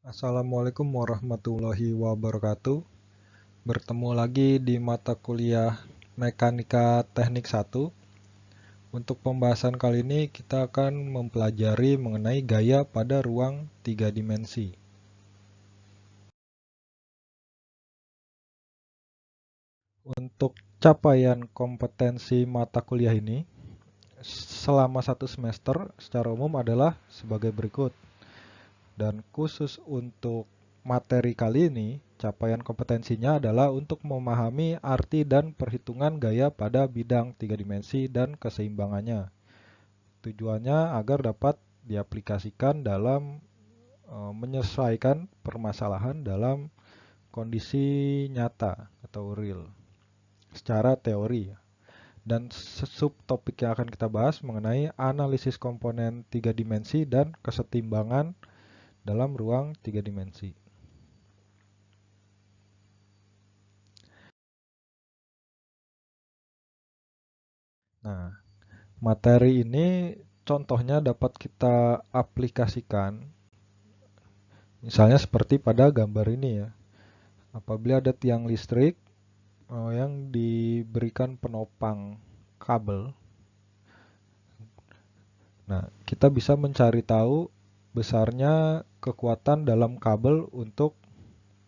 Assalamualaikum warahmatullahi wabarakatuh. Bertemu lagi di mata kuliah Mekanika Teknik 1. Untuk pembahasan kali ini kita akan mempelajari mengenai gaya pada ruang 3 dimensi. Untuk capaian kompetensi mata kuliah ini selama satu semester secara umum adalah sebagai berikut. Dan khusus untuk materi kali ini, capaian kompetensinya adalah untuk memahami arti dan perhitungan gaya pada bidang tiga dimensi dan keseimbangannya. Tujuannya agar dapat diaplikasikan dalam menyelesaikan permasalahan dalam kondisi nyata atau real secara teori. Dan subtopik yang akan kita bahas mengenai analisis komponen tiga dimensi dan kesetimbangan dalam ruang tiga dimensi. Nah, materi ini contohnya dapat kita aplikasikan, misalnya seperti pada gambar ini ya. Apabila ada tiang listrik yang diberikan penopang kabel, nah kita bisa mencari tahu besarnya kekuatan dalam kabel untuk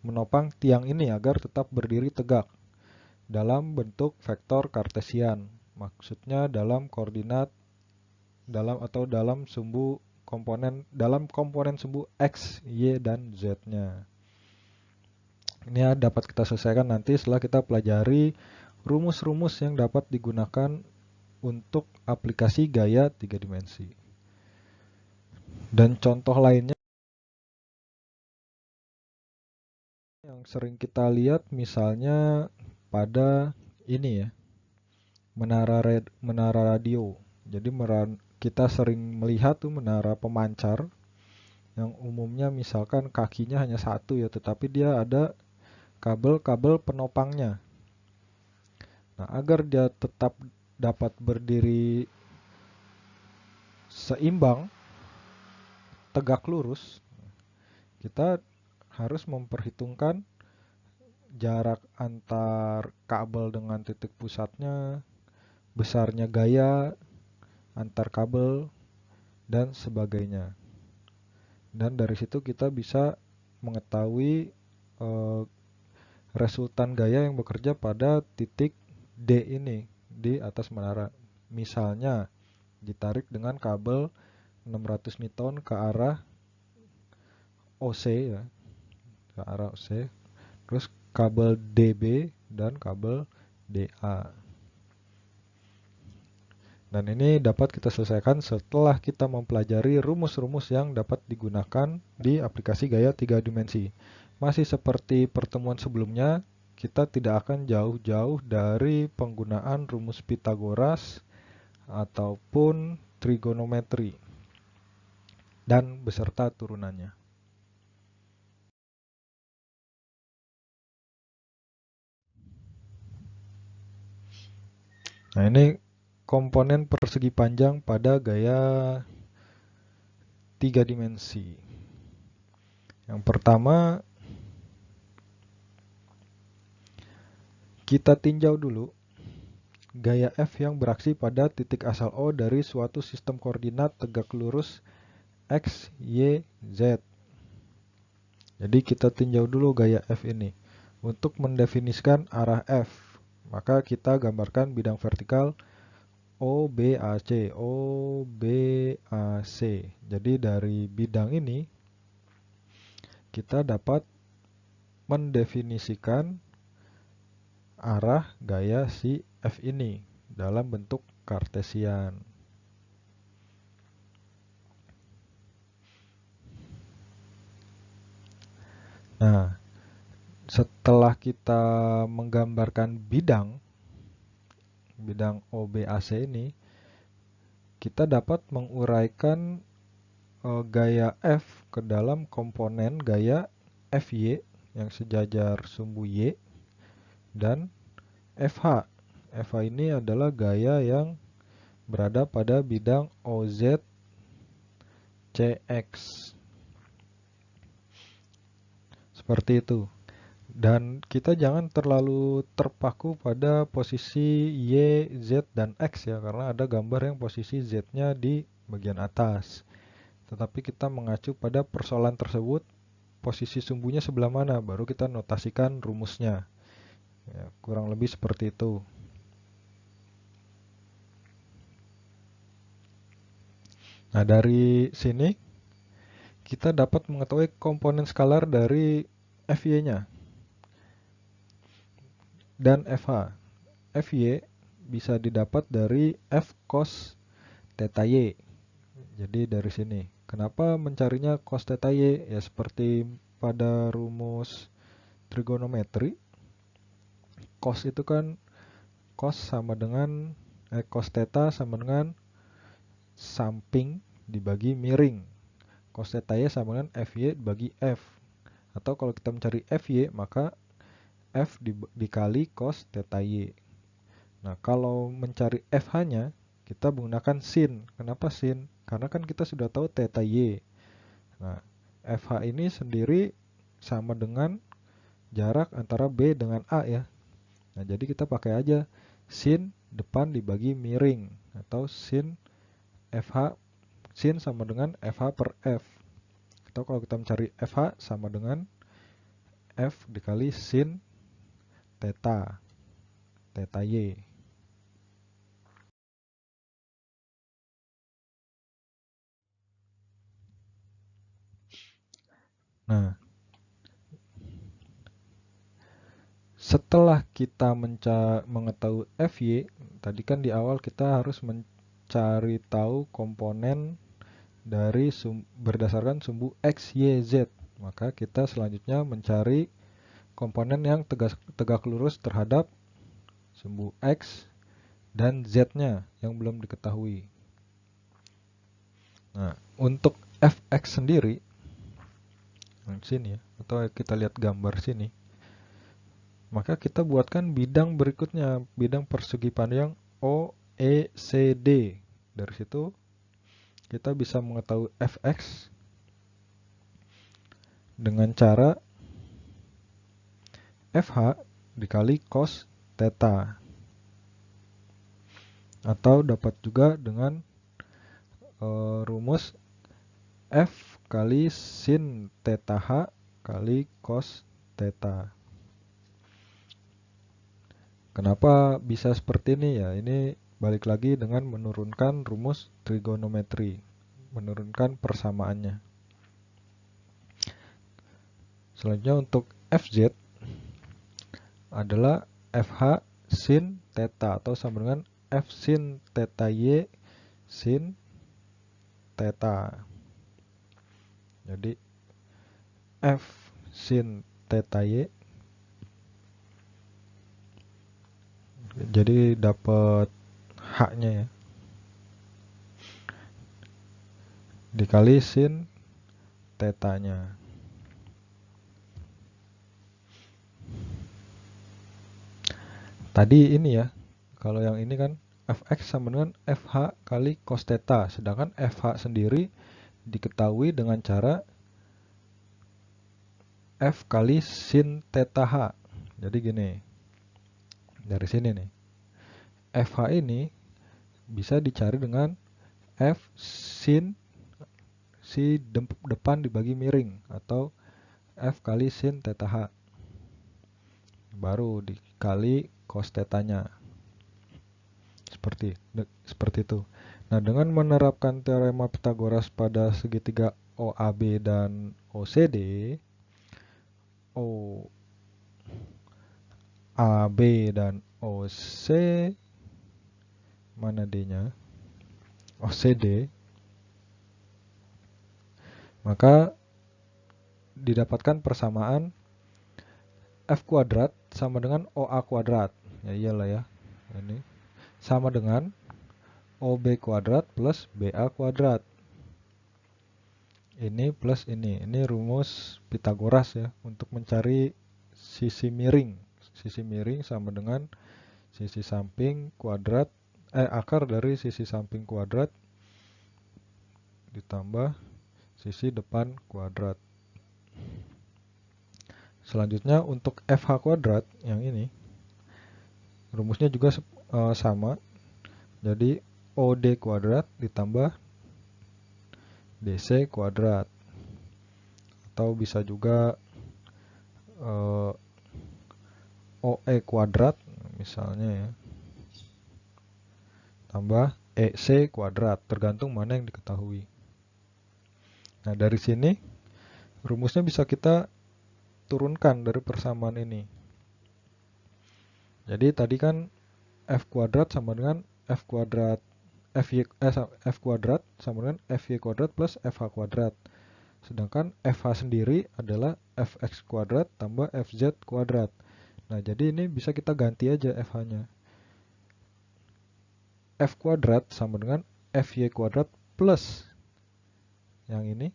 menopang tiang ini agar tetap berdiri tegak dalam bentuk vektor kartesian. Maksudnya dalam koordinat dalam sumbu komponen sumbu X, Y, dan Z-nya. Ini dapat kita selesaikan nanti setelah kita pelajari rumus-rumus yang dapat digunakan untuk aplikasi gaya tiga dimensi. Dan contoh lainnya yang sering kita lihat misalnya pada ini ya, menara radio. Jadi kita sering melihat tuh menara pemancar yang umumnya misalkan kakinya hanya satu ya, tetapi dia ada kabel-kabel penopangnya. Nah, agar dia tetap dapat berdiri seimbang, tegak lurus, kita harus memperhitungkan jarak antar kabel dengan titik pusatnya, besarnya gaya antar kabel, dan sebagainya. Dan dari situ kita bisa mengetahui eh, resultan gaya yang bekerja pada titik D ini di atas menara. Misalnya ditarik dengan kabel 600 Newton ke arah OC ya, ke arah OC. Terus kabel DB dan kabel DA. Dan ini dapat kita selesaikan setelah kita mempelajari rumus-rumus yang dapat digunakan di aplikasi gaya 3 dimensi. Masih seperti pertemuan sebelumnya, kita tidak akan jauh-jauh dari penggunaan rumus Pythagoras ataupun trigonometri dan beserta turunannya. Nah, ini komponen persegi panjang pada gaya 3 dimensi. Yang pertama, kita tinjau dulu gaya F yang beraksi pada titik asal O dari suatu sistem koordinat tegak lurus X, Y, Z. Jadi kita tinjau dulu gaya F ini. Untuk mendefinisikan arah F, maka kita gambarkan bidang vertikal OBAC. OBAC. Jadi dari bidang ini kita dapat mendefinisikan arah gaya si F ini dalam bentuk kartesian. Nah, setelah kita menggambarkan bidang OBAC ini, kita dapat menguraikan gaya F ke dalam komponen gaya FY yang sejajar sumbu Y dan FH. FH ini adalah gaya yang berada pada bidang OZ CX. seperti itu. Dan kita jangan terlalu terpaku pada posisi Y, Z, dan X ya, karena ada gambar yang posisi Z-nya di bagian atas. Tetapi kita mengacu pada persoalan tersebut, posisi sumbunya sebelah mana, baru kita notasikan rumusnya. Ya, kurang lebih seperti itu. Nah, dari sini kita dapat mengetahui komponen skalar dari Fy-nya dan Fh. Fy bisa didapat dari F cos theta Y. Jadi dari sini. Kenapa mencarinya cos theta Y? Ya seperti pada rumus trigonometri. Cos itu kan cos sama dengan cos theta sama dengan samping dibagi miring. Cos theta Y sama dengan Fy dibagi F. Atau kalau kita mencari Fy, maka F dikali cos theta Y. Nah, kalau mencari FH-nya, kita menggunakan sin. Kenapa sin? Karena kan kita sudah tahu theta Y. Nah, FH ini sendiri sama dengan jarak antara B dengan A ya. Nah, jadi kita pakai aja sin depan dibagi miring. Atau sin FH, sin sama dengan FH per F. Atau kalau kita mencari FH sama dengan F dikali sin theta, theta Y. Nah, setelah kita mengetahui Fy, tadi kan di awal kita harus mencari tahu komponen dari berdasarkan sumbu X, Y, Z. Maka kita selanjutnya mencari komponen yang tegak lurus terhadap sumbu X dan Z-nya yang belum diketahui. Nah, untuk Fx sendiri, sini ya, atau kita lihat gambar sini, maka kita buatkan bidang berikutnya, bidang persegi panjang OECD. Dari situ kita bisa mengetahui Fx dengan cara Fh dikali cos theta. Atau dapat juga dengan rumus F kali sin theta H kali cos theta. Kenapa bisa seperti ini ya? Ini balik lagi dengan menurunkan rumus trigonometri, menurunkan persamaannya. Selanjutnya untuk Fz adalah Fh sin theta atau sama dengan F sin theta Y sin theta. Jadi F sin theta Y, jadi dapat H-nya ya, dikali sin theta-nya. Tadi ini ya, kalau yang ini kan Fx sama dengan Fh kali cos theta, sedangkan Fh sendiri diketahui dengan cara F kali sin theta H. Jadi gini, dari sini nih, Fh ini bisa dicari dengan F sin si depan dibagi miring atau F kali sin theta H. Baru dikali cos theta-nya. Seperti itu. Nah, dengan menerapkan teorema Pythagoras pada segitiga OAB dan OCD, OAB dan OC, mana D-nya? OCD, maka didapatkan persamaan F kuadrat sama dengan OA kuadrat. Ya iyalah ya. Ini sama dengan OB kuadrat plus BA kuadrat. Ini plus ini. Ini rumus Pythagoras ya untuk mencari sisi miring. Sisi miring sama dengan sisi samping kuadrat akar dari sisi samping kuadrat ditambah sisi depan kuadrat. Selanjutnya untuk FH kuadrat yang ini, rumusnya juga sama. Jadi OD kuadrat ditambah DC kuadrat. Atau bisa juga OE kuadrat misalnya ya, tambah EC kuadrat, tergantung mana yang diketahui. Nah, dari sini rumusnya bisa kita turunkan dari persamaan ini. Jadi tadi kan F kuadrat sama dengan F kuadrat F kuadrat sama dengan FY kuadrat plus FH kuadrat. Sedangkan FH sendiri adalah Fx kuadrat tambah Fz kuadrat. Nah, jadi ini bisa kita ganti aja FH-nya. F kuadrat sama dengan Fy kuadrat plus yang ini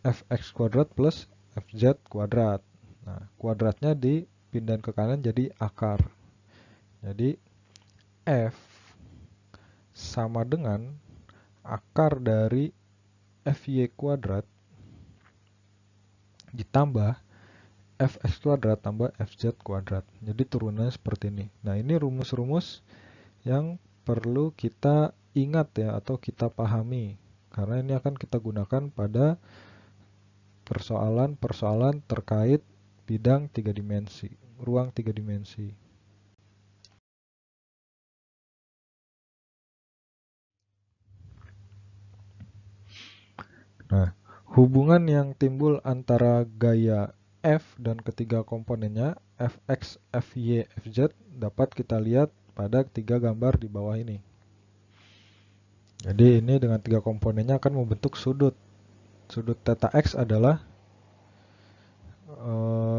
Fx kuadrat plus Fz kuadrat. Nah, kuadratnya dipindahin ke kanan jadi akar. Jadi F sama dengan akar dari Fy kuadrat ditambah Fx kuadrat tambah Fz kuadrat. Jadi turunannya seperti ini. Nah, ini rumus-rumus yang perlu kita ingat ya, atau kita pahami. Karena ini akan kita gunakan pada persoalan-persoalan terkait bidang 3 dimensi, ruang 3 dimensi. Nah, hubungan yang timbul antara gaya F dan ketiga komponennya, Fx, Fy, Fz, dapat kita lihat pada tiga gambar di bawah ini. Jadi ini dengan tiga komponennya akan membentuk sudut. Sudut θ x adalah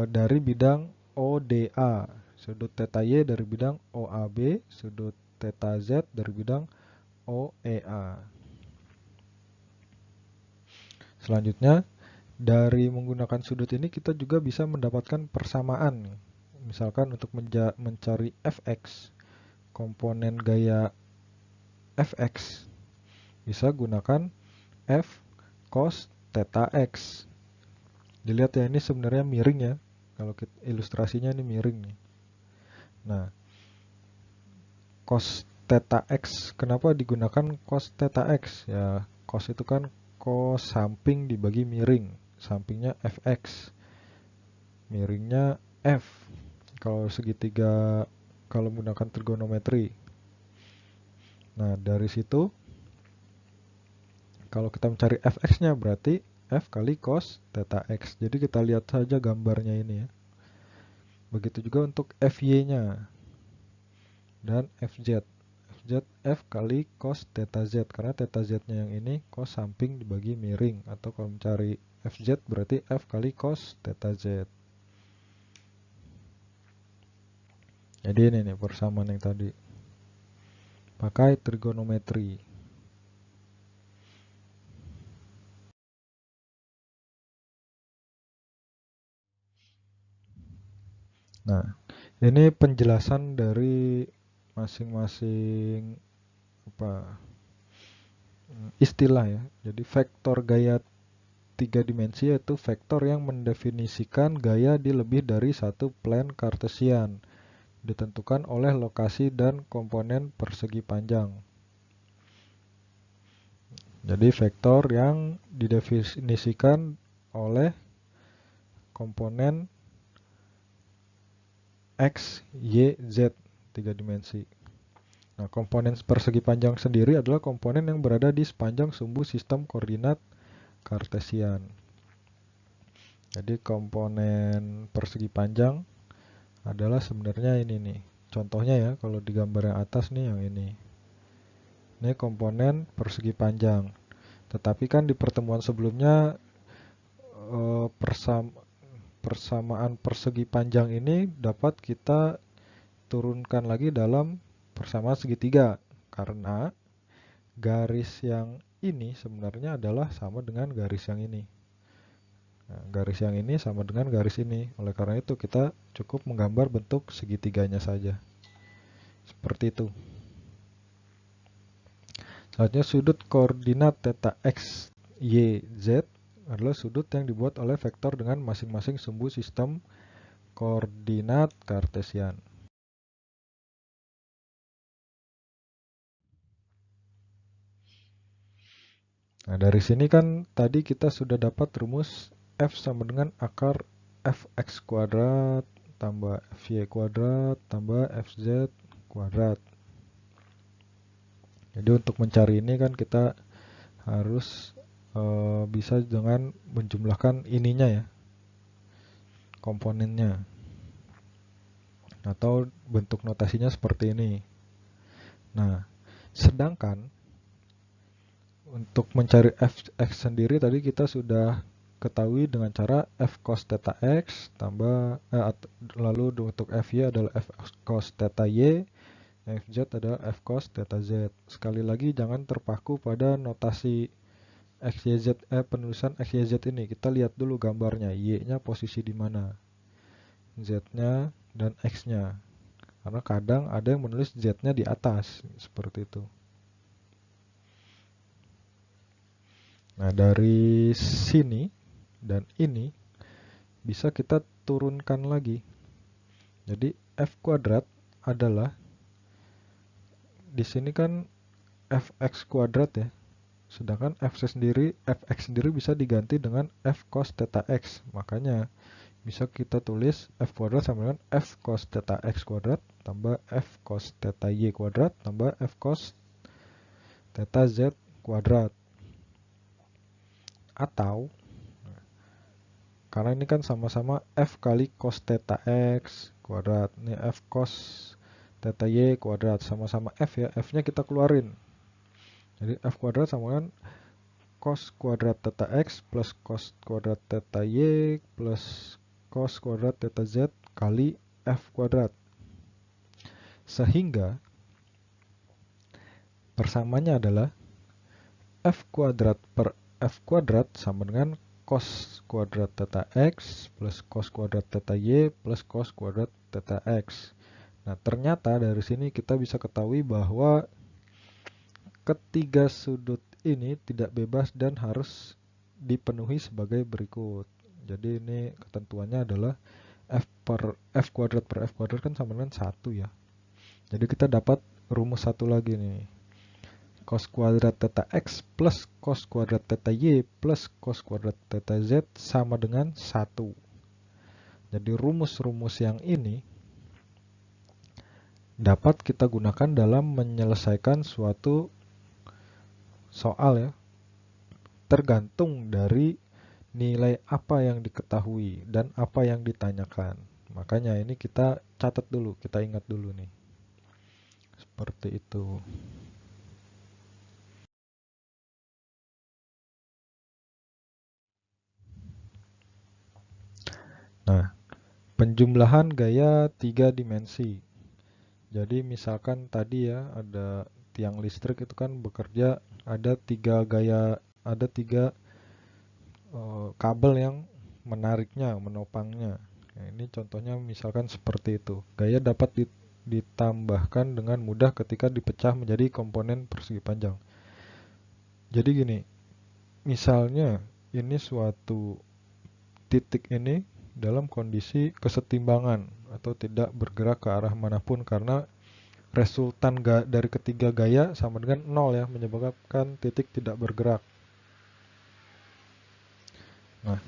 dari bidang ODA, sudut θ y dari bidang OAB, sudut θ z dari bidang OEA. Selanjutnya, dari menggunakan sudut ini kita juga bisa mendapatkan persamaan. Misalkan untuk mencari Fx, komponen gaya Fx, bisa gunakan F cos θ x. Dilihat ya, ini sebenarnya miring ya. Kalau ilustrasinya ini miring nih. Nah, cos θ x, kenapa digunakan cos θ x? Ya, cos itu kan cos samping dibagi miring. Sampingnya Fx. Miringnya F. Kalau segitiga, kalau menggunakan trigonometri. Nah, dari situ kalau kita mencari Fx-nya berarti F kali cos θ x. Jadi kita lihat saja gambarnya ini ya. Begitu juga untuk Fy-nya dan Fz. Fz F kali cos θ z, karena θ z-nya yang ini cos samping dibagi miring. Atau kalau mencari Fz berarti F kali cos θ z. Jadi ini nih persamaan yang tadi. Pakai trigonometri. Nah, ini penjelasan dari masing-masing istilah ya. Jadi vektor gaya 3 dimensi yaitu vektor yang mendefinisikan gaya di lebih dari satu plane kartesian, ditentukan oleh lokasi dan komponen persegi panjang. Jadi vektor yang didefinisikan oleh komponen X, Y, Z 3 dimensi. Nah, komponen persegi panjang sendiri adalah komponen yang berada di sepanjang sumbu sistem koordinat kartesian. Jadi komponen persegi panjang adalah sebenarnya ini nih. Contohnya ya, kalau di gambar yang atas nih yang ini. Ini komponen persegi panjang. Tetapi kan di pertemuan sebelumnya persamaan persegi panjang ini dapat kita turunkan lagi dalam persamaan segitiga, karena garis yang ini sebenarnya adalah sama dengan garis yang ini. Nah, garis yang ini sama dengan garis ini. Oleh karena itu kita cukup menggambar bentuk segitiganya saja. Seperti itu. Selanjutnya sudut koordinat θ x, y, z adalah sudut yang dibuat oleh vektor dengan masing-masing sumbu sistem koordinat kartesian. Nah, dari sini kan tadi kita sudah dapat rumus F sama dengan akar fx kuadrat tambah fy kuadrat tambah fz kuadrat. Jadi untuk mencari ini kan kita harus bisa dengan menjumlahkan ininya ya, komponennya. Atau bentuk notasinya seperti ini. Nah, sedangkan untuk mencari fx sendiri tadi kita sudah ketahui dengan cara f cos theta x tambah lalu untuk fy adalah f cos theta y, fz adalah f cos theta z. Sekali lagi jangan terpaku pada notasi xyz penulisan xyz ini. Kita lihat dulu gambarnya, y-nya posisi di mana, z-nya dan x-nya. Karena kadang ada yang menulis z-nya di atas seperti itu. Nah, dari sini dan ini bisa kita turunkan lagi. Jadi f kuadrat adalah di sini kan fx kuadrat ya. Sedangkan fx sendiri bisa diganti dengan f cos theta x. Makanya bisa kita tulis f kuadrat sama dengan f cos theta x kuadrat tambah f cos theta y kuadrat tambah f cos theta z kuadrat. Atau karena ini kan sama-sama f kali cos theta x kuadrat. Ini f cos theta y kuadrat, sama-sama f ya. F-nya kita keluarin. Jadi f kuadrat sama dengan cos kuadrat theta x plus cos kuadrat theta y plus cos kuadrat theta z kali f kuadrat. Sehingga persamanya adalah f kuadrat per f kuadrat sama dengan cos kuadrat theta x plus cos kuadrat theta y plus cos kuadrat theta x. Nah, ternyata dari sini kita bisa ketahui bahwa ketiga sudut ini tidak bebas dan harus dipenuhi sebagai berikut. Jadi ini ketentuannya adalah f kuadrat per f kuadrat kan sama dengan 1 ya. Jadi kita dapat rumus satu lagi nih. Cos kuadrat theta x plus cos kuadrat theta y plus cos kuadrat theta z sama dengan 1. Jadi rumus-rumus yang ini dapat kita gunakan dalam menyelesaikan suatu soal ya. Tergantung dari nilai apa yang diketahui dan apa yang ditanyakan. Makanya ini kita catat dulu, kita ingat dulu nih. Seperti itu. Nah, penjumlahan gaya 3 dimensi. Jadi misalkan tadi ya ada tiang listrik itu kan bekerja ada 3 gaya, ada 3 kabel yang menariknya, menopangnya. Nah, ini contohnya misalkan seperti itu. Gaya dapat ditambahkan dengan mudah ketika dipecah menjadi komponen persegi panjang. Jadi gini, misalnya ini suatu titik ini dalam kondisi kesetimbangan atau tidak bergerak ke arah manapun karena resultan dari ketiga gaya sama dengan 0 ya, menyebabkan titik tidak bergerak. Nah,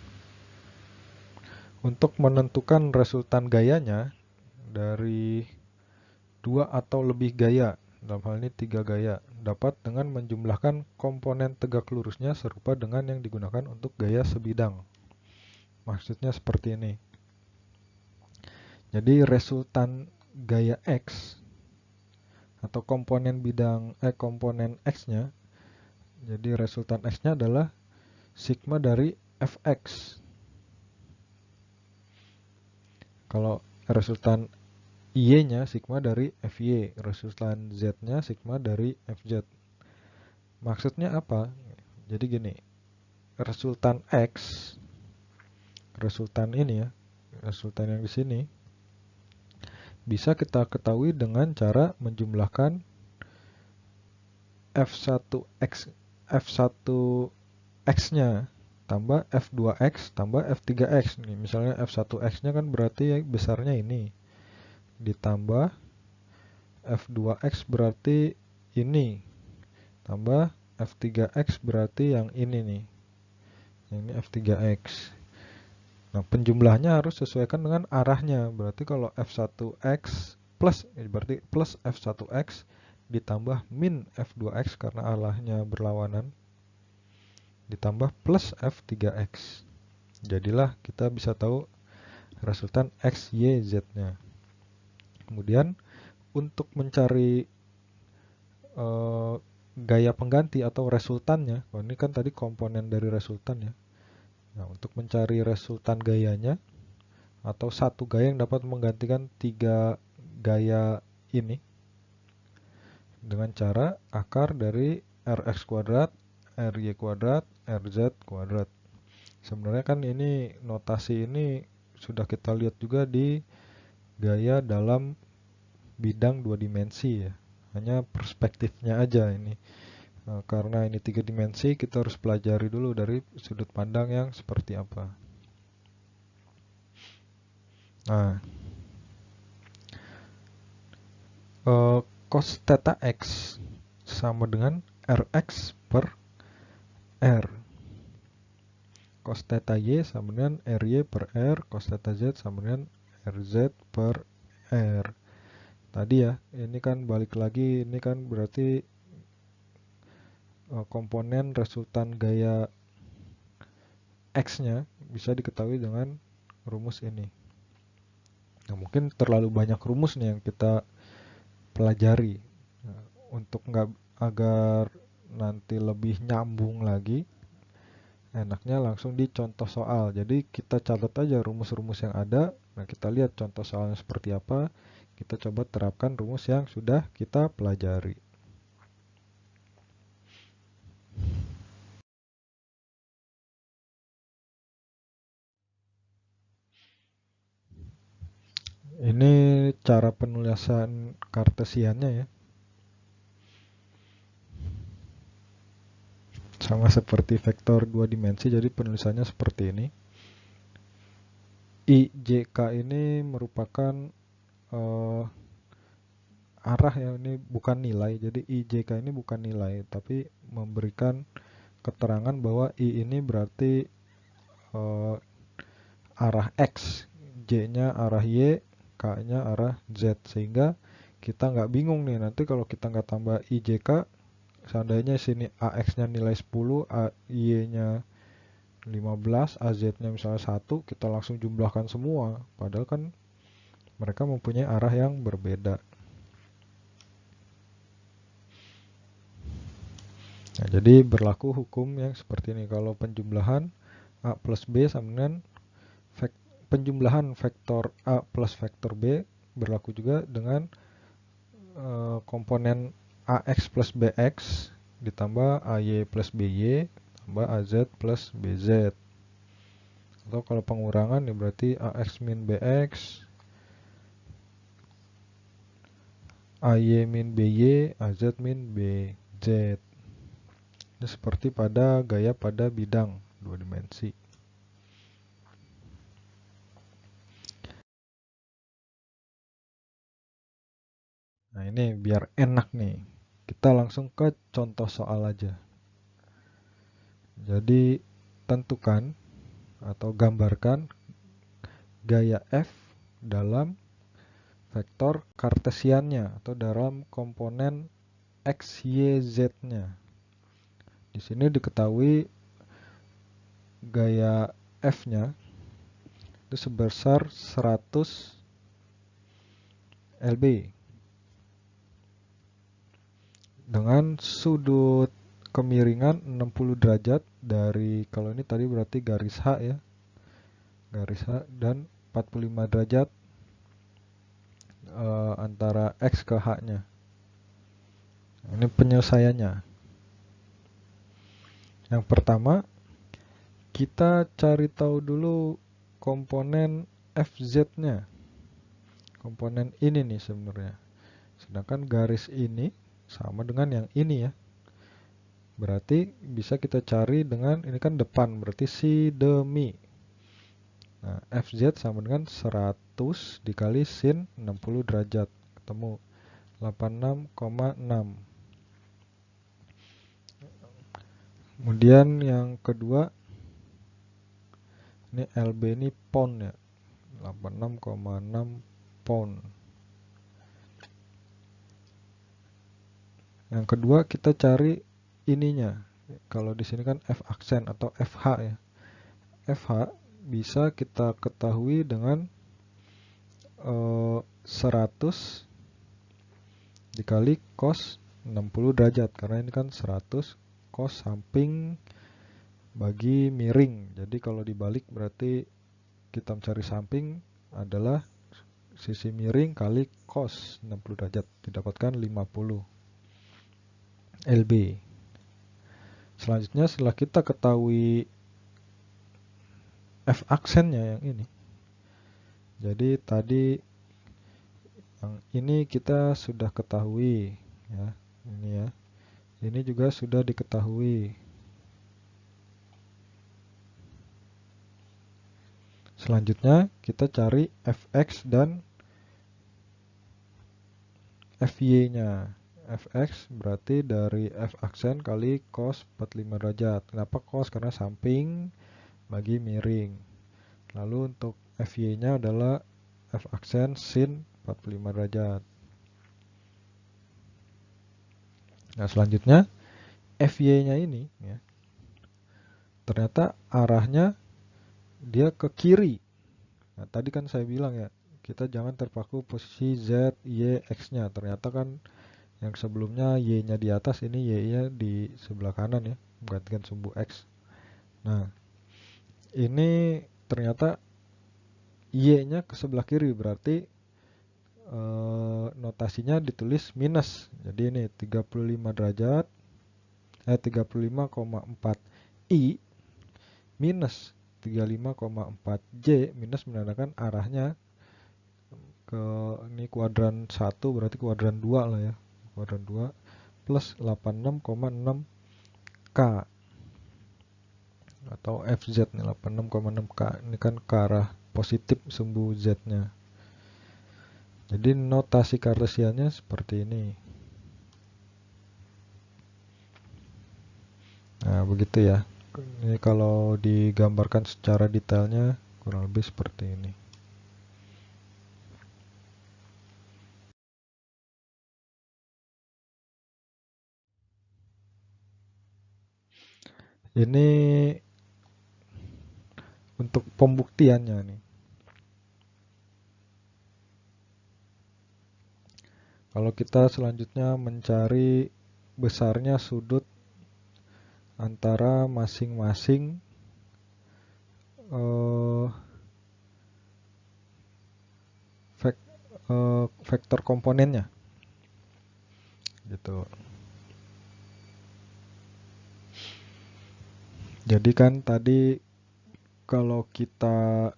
untuk menentukan resultan gayanya dari 2 atau lebih gaya, dalam hal ini 3 gaya, dapat dengan menjumlahkan komponen tegak lurusnya serupa dengan yang digunakan untuk gaya sebidang. Maksudnya seperti ini. Jadi resultan gaya X atau komponen komponen X-nya, jadi resultan X-nya adalah sigma dari Fx. Kalau resultan Y-nya sigma dari Fy, resultan Z-nya sigma dari Fz. Maksudnya apa? Jadi gini, resultan X, resultan ini ya, resultan yang di sini bisa kita ketahui dengan cara menjumlahkan F1X, F1X-nya tambah F2X tambah F3X. Nih, misalnya F1X-nya kan berarti besarnya ini. Ditambah F2X berarti ini. Tambah F3X berarti yang ini nih. Yang ini F3X. Nah, penjumlahnya harus sesuaikan dengan arahnya. Berarti kalau F1X plus, berarti plus F1X ditambah min F2X karena arahnya berlawanan, ditambah plus F3X. Jadilah kita bisa tahu resultan X, Y, Z-nya. Kemudian untuk mencari gaya pengganti atau resultannya, ini kan tadi komponen dari resultan ya. Nah, untuk mencari resultan gayanya atau satu gaya yang dapat menggantikan tiga gaya ini dengan cara akar dari Rx kuadrat, Ry kuadrat, Rz kuadrat. Sebenarnya kan ini notasi ini sudah kita lihat juga di gaya dalam bidang dua dimensi ya. Hanya perspektifnya aja ini. Nah, karena ini tiga dimensi, kita harus pelajari dulu dari sudut pandang yang seperti apa. Nah, cos theta x sama dengan Rx per R. Cos theta y sama dengan Ry per R. Cos theta z sama dengan Rz per R. Tadi ya, ini kan balik lagi, ini kan berarti komponen resultan gaya X-nya bisa diketahui dengan rumus ini. Nah, mungkin terlalu banyak rumus nih yang kita pelajari. Nah, untuk agar nanti lebih nyambung lagi, enaknya langsung di contoh soal. Jadi kita catat aja rumus-rumus yang ada. Nah, kita lihat contoh soalnya seperti apa. Kita coba terapkan rumus yang sudah kita pelajari. Ini cara penulisan kartesiannya ya. Sama seperti vektor dua dimensi, jadi penulisannya seperti ini. IJK ini merupakan arah ya, ini bukan nilai. Jadi IJK ini bukan nilai, tapi memberikan keterangan bahwa I ini berarti arah X, J-nya arah Y, K-nya arah Z. Sehingga kita nggak bingung nih, nanti kalau kita nggak tambah IJK, seandainya sini AX-nya nilai 10, Y-nya 15, AZ-nya misalnya 1, kita langsung jumlahkan semua. Padahal kan mereka mempunyai arah yang berbeda. Nah, jadi berlaku hukum yang seperti ini. Kalau penjumlahan A plus B sama dengan penjumlahan vektor A plus vektor B, berlaku juga dengan komponen AX plus BX ditambah AY plus BY tambah AZ plus BZ. Atau kalau pengurangan ya berarti AX min BX, AY min BY, AZ min BZ. Ini seperti pada gaya pada bidang dua dimensi. Nah, ini biar enak nih. Kita langsung ke contoh soal aja. Jadi tentukan atau gambarkan gaya F dalam vektor kartesiannya atau dalam komponen X, Y, Z-nya. Di sini diketahui gaya F-nya itu sebesar 100 lb dengan sudut kemiringan 60 derajat dari, kalau ini tadi berarti garis H ya, garis H, dan 45 derajat antara X ke H-nya. Ini penyelesaiannya. Yang pertama, kita cari tahu dulu komponen FZ-nya. Komponen ini nih sebenarnya. Sedangkan garis ini sama dengan yang ini ya. Berarti bisa kita cari dengan, ini kan depan, berarti si demi. Nah, FZ sama dengan 100 dikali sin 60 derajat. Ketemu 86,6. Kemudian yang kedua, ini LB ini pound ya. 86,6 pound. Yang kedua kita cari ininya. Kalau di sini kan F aksen atau FH ya. FH bisa kita ketahui dengan 100 dikali cos 60 derajat, karena ini kan 100 cos samping bagi miring. Jadi kalau dibalik berarti kita mencari samping adalah sisi miring kali cos 60 derajat, didapatkan 50 LB. Selanjutnya setelah kita ketahui F aksennya yang ini, jadi tadi yang ini kita sudah ketahui ya, ini ya. Ini juga sudah diketahui. Selanjutnya kita cari Fx dan Fy-nya. Fx berarti dari F aksen kali cos 45 derajat. Kenapa cos? Karena samping bagi miring. Lalu untuk Fy-nya adalah F aksen sin 45 derajat. Nah, selanjutnya Fy-nya ini ya, ternyata arahnya dia ke kiri. Nah, tadi kan saya bilang ya, kita jangan terpaku posisi Z, Y, X-nya. Ternyata kan yang sebelumnya Y-nya di atas, ini Y-nya di sebelah kanan ya, menggantikan sumbu X. Nah, ini ternyata Y-nya ke sebelah kiri, berarti notasinya ditulis minus. Jadi ini 35 derajat, 35,4 I minus 35,4 J, minus menandakan arahnya ke ini kuadran 1, berarti kuadran 2 lah ya. Kuadran 2 plus 86,6 K atau FZ nih, 86,6 K. Ini kan ke arah positif sumbu Z-nya. Jadi notasi kartesiannya seperti ini. Nah, begitu ya. Ini kalau digambarkan secara detailnya kurang lebih seperti ini. Ini untuk pembuktiannya nih. Kalau kita selanjutnya mencari besarnya sudut antara masing-masing vektor komponennya gitu. Jadi kan tadi kalau kita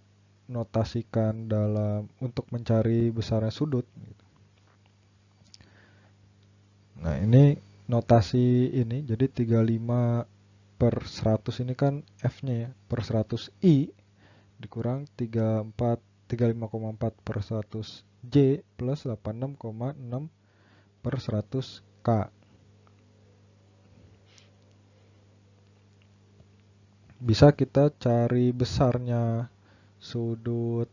notasikan dalam untuk mencari besarnya sudut gitu. Nah, ini notasi ini jadi 35/100 ini kan F-nya ya, per 100 I dikurang 35,4/100 J plus 86,6/100 K. Bisa kita cari besarnya sudut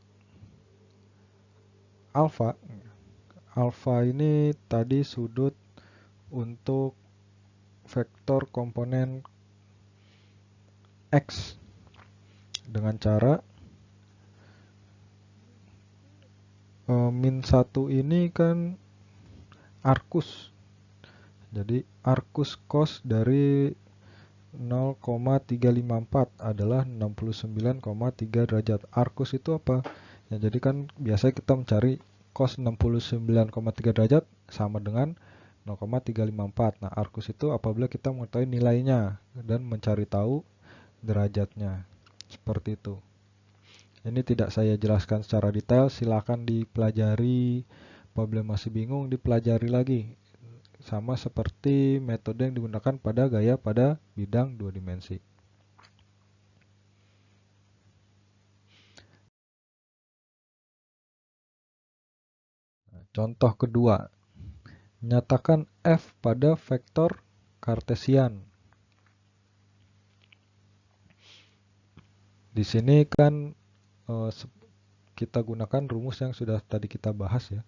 alfa. Alfa ini tadi sudut untuk vektor komponen X dengan cara min 1 ini kan arcus. Jadi arcus cos dari 0,354 adalah 69,3 derajat. Arcus itu apa? Ya, jadi kan biasanya kita mencari cos 69,3 derajat sama dengan 0,354. Nah, arcus itu apabila kita mengetahui nilainya dan mencari tahu derajatnya. Seperti itu. Ini tidak saya jelaskan secara detail, silakan dipelajari. Apabila masih bingung, dipelajari lagi. sama seperti metode yang digunakan pada gaya pada bidang dua dimensi. Contoh kedua, nyatakan f pada vektor kartesian. Di sini kan kita gunakan rumus yang sudah tadi kita bahas ya.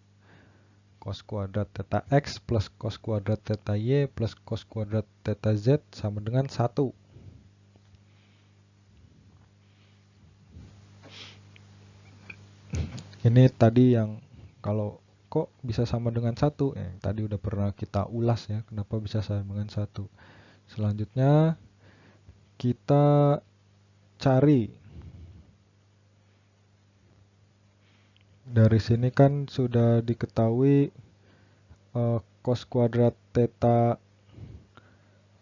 Cos kuadrat theta x plus cos kuadrat theta y plus cos kuadrat theta z sama dengan 1. Ini tadi yang kalau kok bisa sama dengan 1, tadi udah pernah kita ulas ya, kenapa bisa sama dengan 1. Selanjutnya kita cari. Dari sini kan sudah diketahui cos kuadrat theta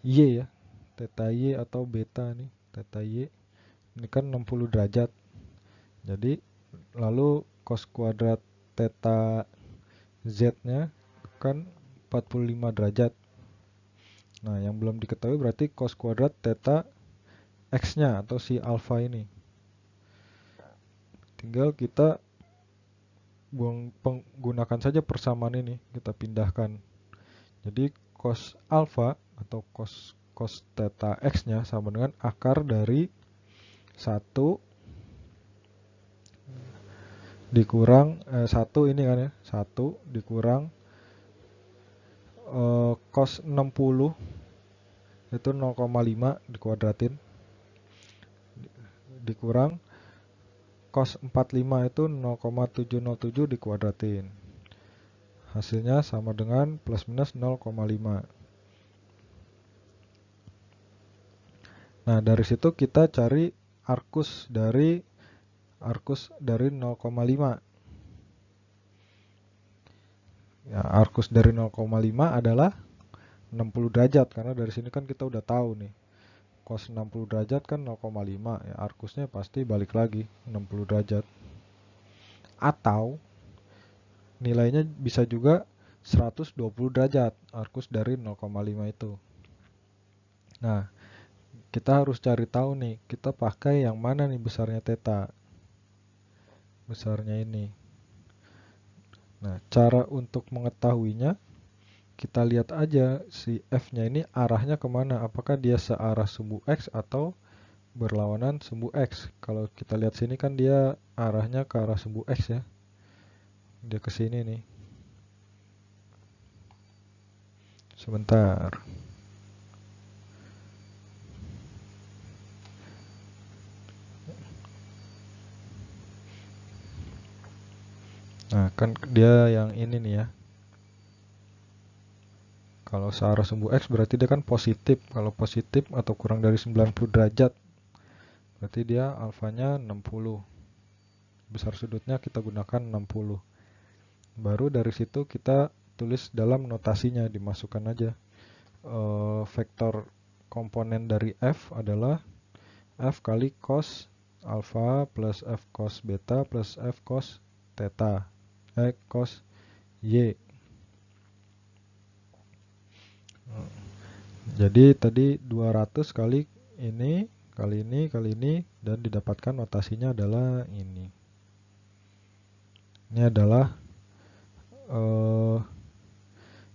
y ya, theta y atau beta nih, theta y ini kan 60 derajat. Jadi lalu cos kuadrat theta z-nya kan 45 derajat. Nah, yang belum diketahui berarti cos kuadrat theta x-nya atau si alfa ini. Tinggal kita gunakan saja persamaan ini, kita pindahkan. Jadi cos alfa atau cos theta x-nya sama dengan akar dari 1 dikurang 1 ini kan ya, 1 dikurang cos 60 itu 0,5 dikuadratin dikurang cos 45 itu 0,707 dikuadratin. Hasilnya sama dengan plus minus 0,5. Nah, dari situ kita cari arcus dari 0,5. Ya, arcus dari 0,5 adalah 60 derajat karena dari sini kan kita udah tahu nih. Cos 60 derajat kan 0,5 ya, arkusnya pasti balik lagi 60 derajat. Atau nilainya bisa juga 120 derajat arkus dari 0,5 itu. Nah, kita harus cari tahu nih, kita pakai yang mana nih besarnya theta. Besarnya ini. Nah, cara untuk mengetahuinya, kita lihat aja si f-nya ini arahnya kemana. Apakah dia searah sumbu x atau berlawanan sumbu x. Kalau kita lihat sini kan dia arahnya ke arah sumbu x ya. Dia ke sini nih. Sebentar. Nah, kan dia yang ini nih ya. Kalau searah sumbu x berarti dia kan positif. Kalau positif atau kurang dari 90 derajat, berarti dia alfanya 60. Besar sudutnya kita gunakan 60. Baru dari situ kita tulis dalam notasinya, dimasukkan aja. Vektor komponen dari f adalah f kali cos alfa plus f cos beta plus f cos theta. Cos y. Jadi tadi 200 kali ini, kali ini, kali ini, dan didapatkan notasinya adalah ini. Ini adalah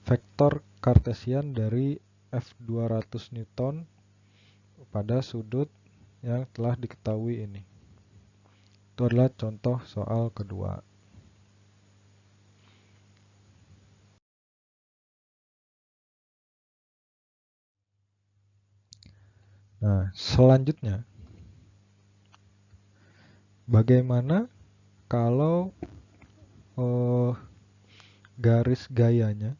vektor kartesian dari F200 Newton pada sudut yang telah diketahui ini. Itu adalah contoh soal kedua. Nah, selanjutnya, bagaimana kalau garis gayanya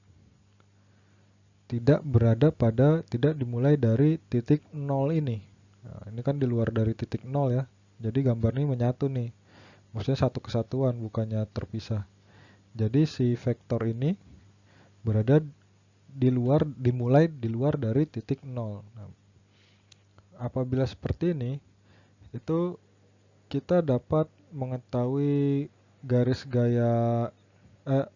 tidak dimulai dari titik 0 ini. Nah, ini kan di luar dari titik 0 ya. Jadi gambar ini menyatu nih. Maksudnya satu kesatuan, bukannya terpisah. Jadi si vektor ini berada dimulai di luar dari titik 0. Nah, apabila seperti ini, itu kita dapat mengetahui garis gaya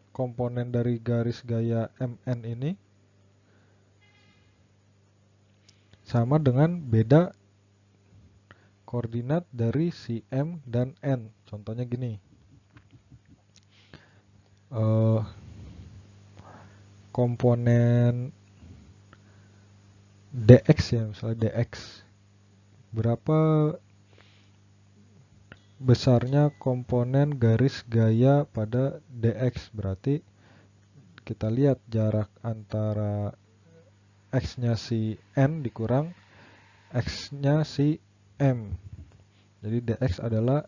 komponen dari garis gaya MN ini sama dengan beda koordinat dari si M dan N. Contohnya gini, eh, komponen dx ya, misalnya dx, berapa besarnya komponen garis gaya pada dx, berarti kita lihat jarak antara x-nya si N dikurang x-nya si M. Jadi dx adalah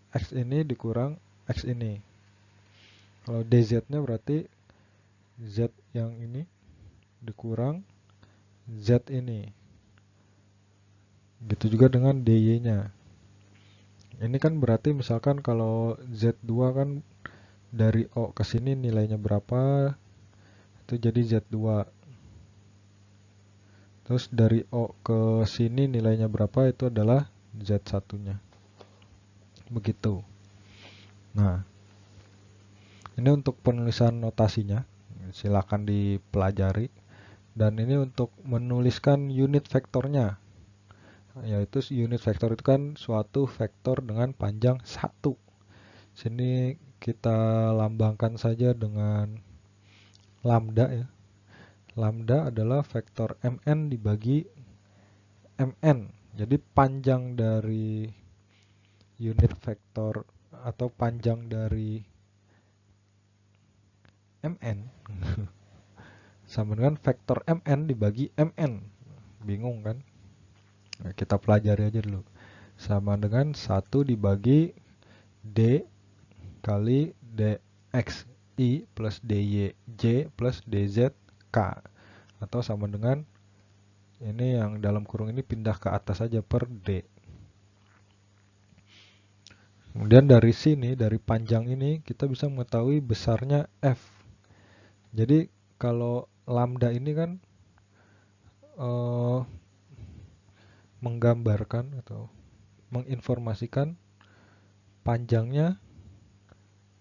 x ini dikurang x ini. Kalau dz-nya berarti z yang ini dikurang z ini. Gitu juga dengan dy-nya. Ini kan berarti misalkan kalau z2 kan dari O ke sini nilainya berapa, itu jadi z2. Terus dari O ke sini nilainya berapa, itu adalah z1-nya. Begitu. Nah, ini untuk penulisan notasinya, silakan dipelajari. Dan ini untuk menuliskan unit vektornya, yaitu unit vektor itu kan suatu vektor dengan panjang 1. Sini kita lambangkan saja dengan lambda ya. Lambda adalah vektor mn dibagi mn. Jadi panjang dari unit vektor atau panjang dari mn sama dengan vektor mn dibagi mn. Bingung kan? Nah, kita pelajari aja dulu. Sama dengan 1 dibagi d kali dxi plus dyj plus dzk. Atau sama dengan ini yang dalam kurung ini pindah ke atas saja per d. Kemudian dari sini, dari panjang ini, kita bisa mengetahui besarnya f. Jadi kalau lambda ini kan eh, menggambarkan atau menginformasikan panjangnya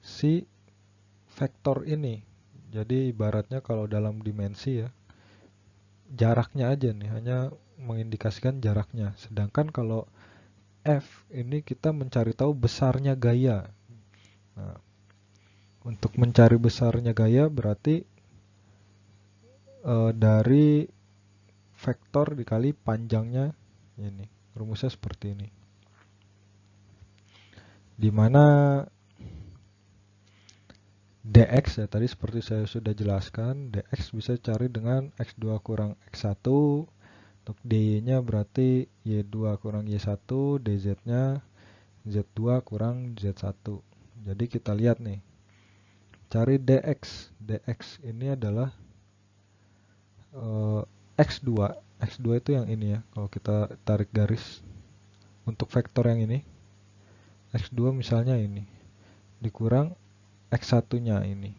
si vektor ini. Jadi ibaratnya kalau dalam dimensi ya, jaraknya aja nih, hanya mengindikasikan jaraknya. Sedangkan kalau F ini kita mencari tahu besarnya gaya. Nah, untuk mencari besarnya gaya berarti dari vektor dikali panjangnya ini. Rumusnya seperti ini. Dimana dx ya tadi seperti saya sudah jelaskan, dx bisa cari dengan x2 kurang x1. Untuk dy-nya berarti y2 kurang y1, dz-nya z2 kurang z1. Jadi kita lihat nih, cari dx. Dx ini adalah x2. X2 itu yang ini ya, kalau kita tarik garis. Untuk vektor yang ini, x2 misalnya ini, dikurang x1-nya ini.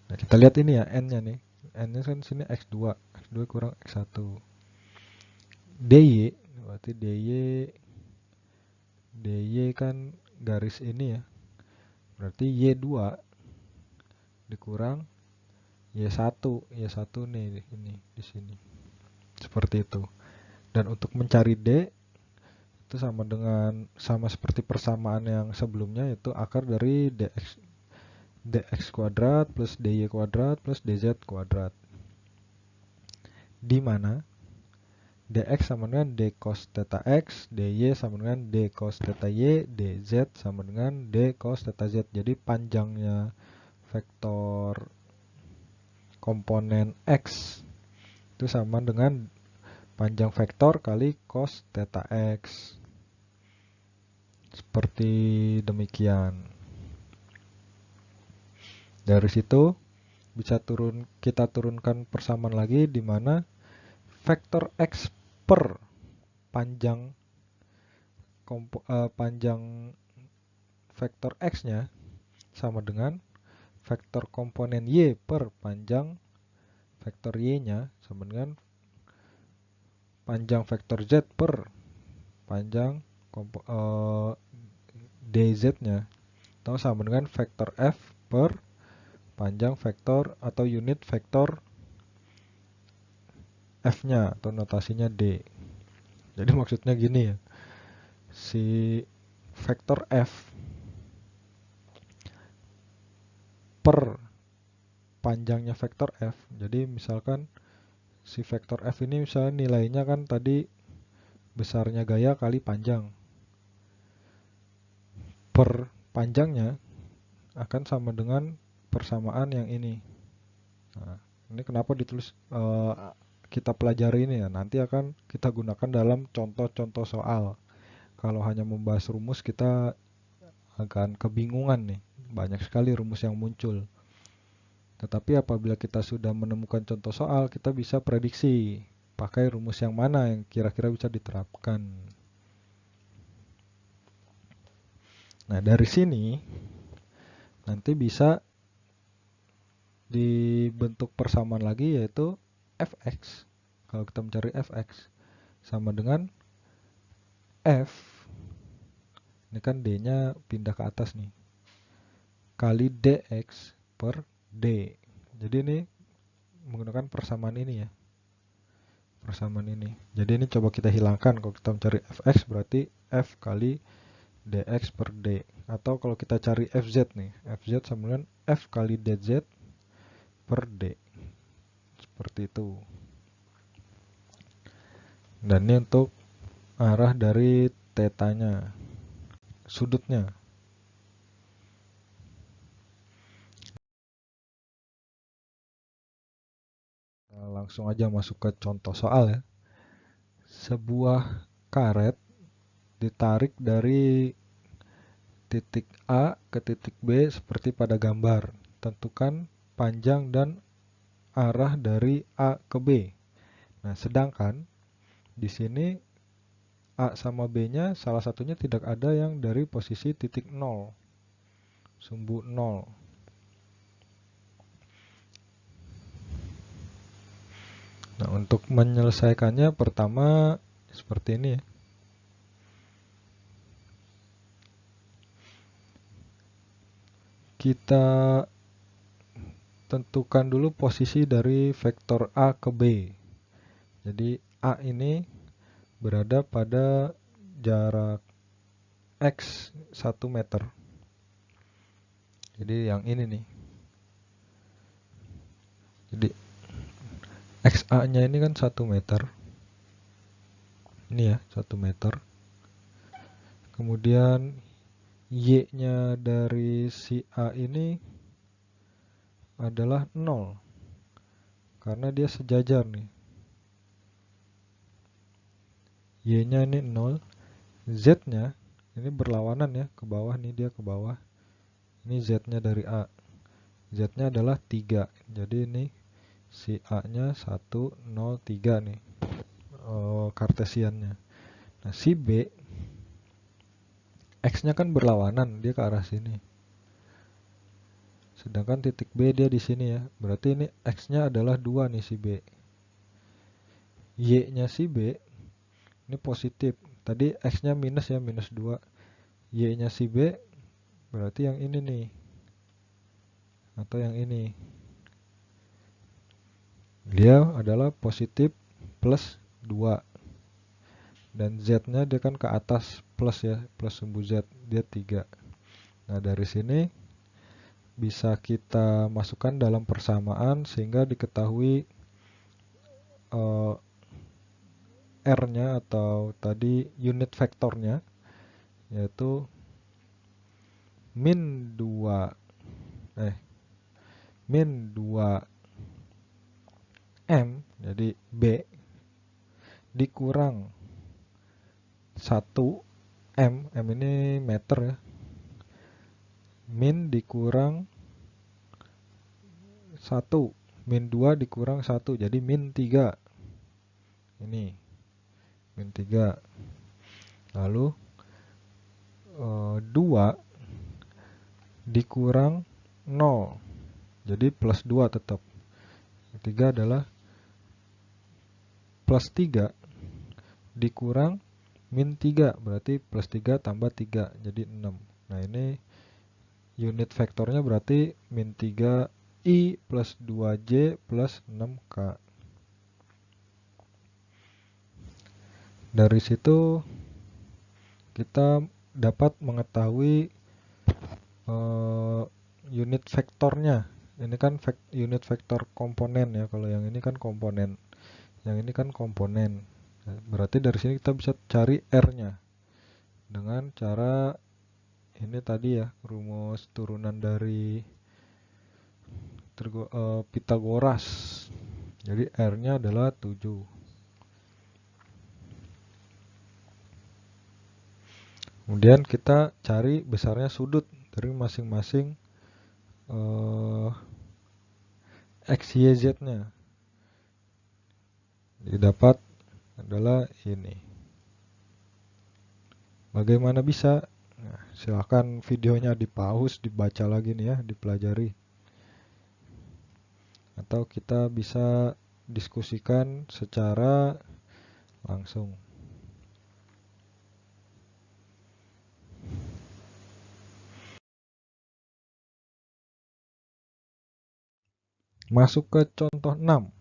Nah, kita lihat ini ya, n-nya nih. N-nya kan sini x2. X2 kurang x1. dy, berarti dy kan garis ini ya. Berarti y2 dikurang y1. Y1 nih ini di sini. Seperti itu. Dan untuk mencari d itu sama seperti persamaan yang sebelumnya, yaitu akar dari dx kuadrat plus dy kuadrat plus dz kuadrat. Di mana dx sama dengan d cos theta x, dy sama dengan d cos theta y, dz sama dengan d cos theta z. Jadi panjangnya vektor komponen x itu sama dengan panjang vektor kali cos theta x. Seperti demikian. Dari situ bisa kita turunkan persamaan lagi, di mana vektor x per panjang vektor x-nya sama dengan vektor komponen y per panjang vektor y-nya sama dengan panjang vektor z per panjang dz-nya, atau sama dengan vektor f per panjang vektor atau unit vektor F-nya atau notasinya D. Jadi maksudnya gini ya, si vektor F per panjangnya vektor F. Jadi misalkan si vektor F ini misalnya nilainya kan tadi besarnya gaya kali panjang. Per panjangnya akan sama dengan persamaan yang ini. Nah, ini kenapa ditulis kita pelajari ini ya. Nanti akan kita gunakan dalam contoh-contoh soal. Kalau hanya membahas rumus kita akan kebingungan nih. Banyak sekali rumus yang muncul. Tetapi apabila kita sudah menemukan contoh soal, kita bisa prediksi pakai rumus yang mana yang kira-kira bisa diterapkan. Nah, dari sini nanti bisa dibentuk persamaan lagi yaitu fx. Kalau kita mencari fx sama dengan f, ini kan d-nya pindah ke atas nih, kali dx per d. Jadi ini menggunakan persamaan ini ya. Persamaan ini. Jadi ini coba kita hilangkan. Kalau kita mencari fx berarti f kali dx per d. Atau kalau kita cari fz nih, fz sama dengan f kali dz per d. Seperti itu. Dan ini untuk arah dari tetanya, sudutnya. Nah, langsung aja masuk ke contoh soal ya. Sebuah karet ditarik dari titik A ke titik B seperti pada gambar. Tentukan panjang dan arah dari A ke B. Nah, sedangkan di sini A sama B-nya salah satunya tidak ada yang dari posisi titik 0, sumbu 0. Nah, untuk menyelesaikannya pertama seperti ini ya. Kita tentukan dulu posisi dari vektor A ke B. Jadi A ini berada pada jarak X 1 meter. Jadi yang ini nih. Jadi XA-nya ini kan 1 meter. Ini ya, 1 meter. Kemudian Y-nya dari si A ini adalah 0. Karena dia sejajar nih. Y-nya ini 0. Z-nya ini berlawanan ya, ke bawah nih, dia ke bawah. Ini Z-nya dari A. Z-nya adalah 3. Jadi ini si A-nya 1, 0, 3 nih. Kartesiannya. Nah, si B X-nya kan berlawanan, dia ke arah sini. Sedangkan titik B dia di sini ya. Berarti ini X-nya adalah 2 nih si B. Y-nya si B ini positif. Tadi X-nya minus ya, minus 2. Y-nya si B berarti yang ini nih. Atau yang ini. Dia adalah positif plus 2. Dan Z-nya dia kan ke atas plus ya, plus sumbu Z. Dia 3. Nah, dari sini bisa kita masukkan dalam persamaan sehingga diketahui R-nya atau tadi unit vektornya yaitu min 2 M, jadi B dikurang 1 M ini meter ya, min dikurang 1, min 2 dikurang 1, jadi min 3. Ini min 3. Lalu 2 dikurang 0, jadi plus 2 tetap. Yang 3 adalah plus 3 dikurang min 3, berarti plus 3 tambah 3, jadi 6. Nah, ini unit vektornya berarti min 3I plus 2J plus 6K. Dari situ kita dapat mengetahui unit vektornya. Ini kan unit vektor komponen ya, kalau yang ini kan komponen, yang ini kan komponen. Berarti dari sini kita bisa cari R-nya dengan cara ini tadi ya, rumus turunan dari Pythagoras. Jadi R-nya adalah 7. Kemudian kita cari besarnya sudut dari masing-masing X, Y, Z-nya. Jadi dapat adalah ini. Bagaimana bisa? Nah, silahkan videonya di-pause, dibaca lagi nih ya, dipelajari. Atau kita bisa diskusikan secara langsung. Masuk ke contoh 6.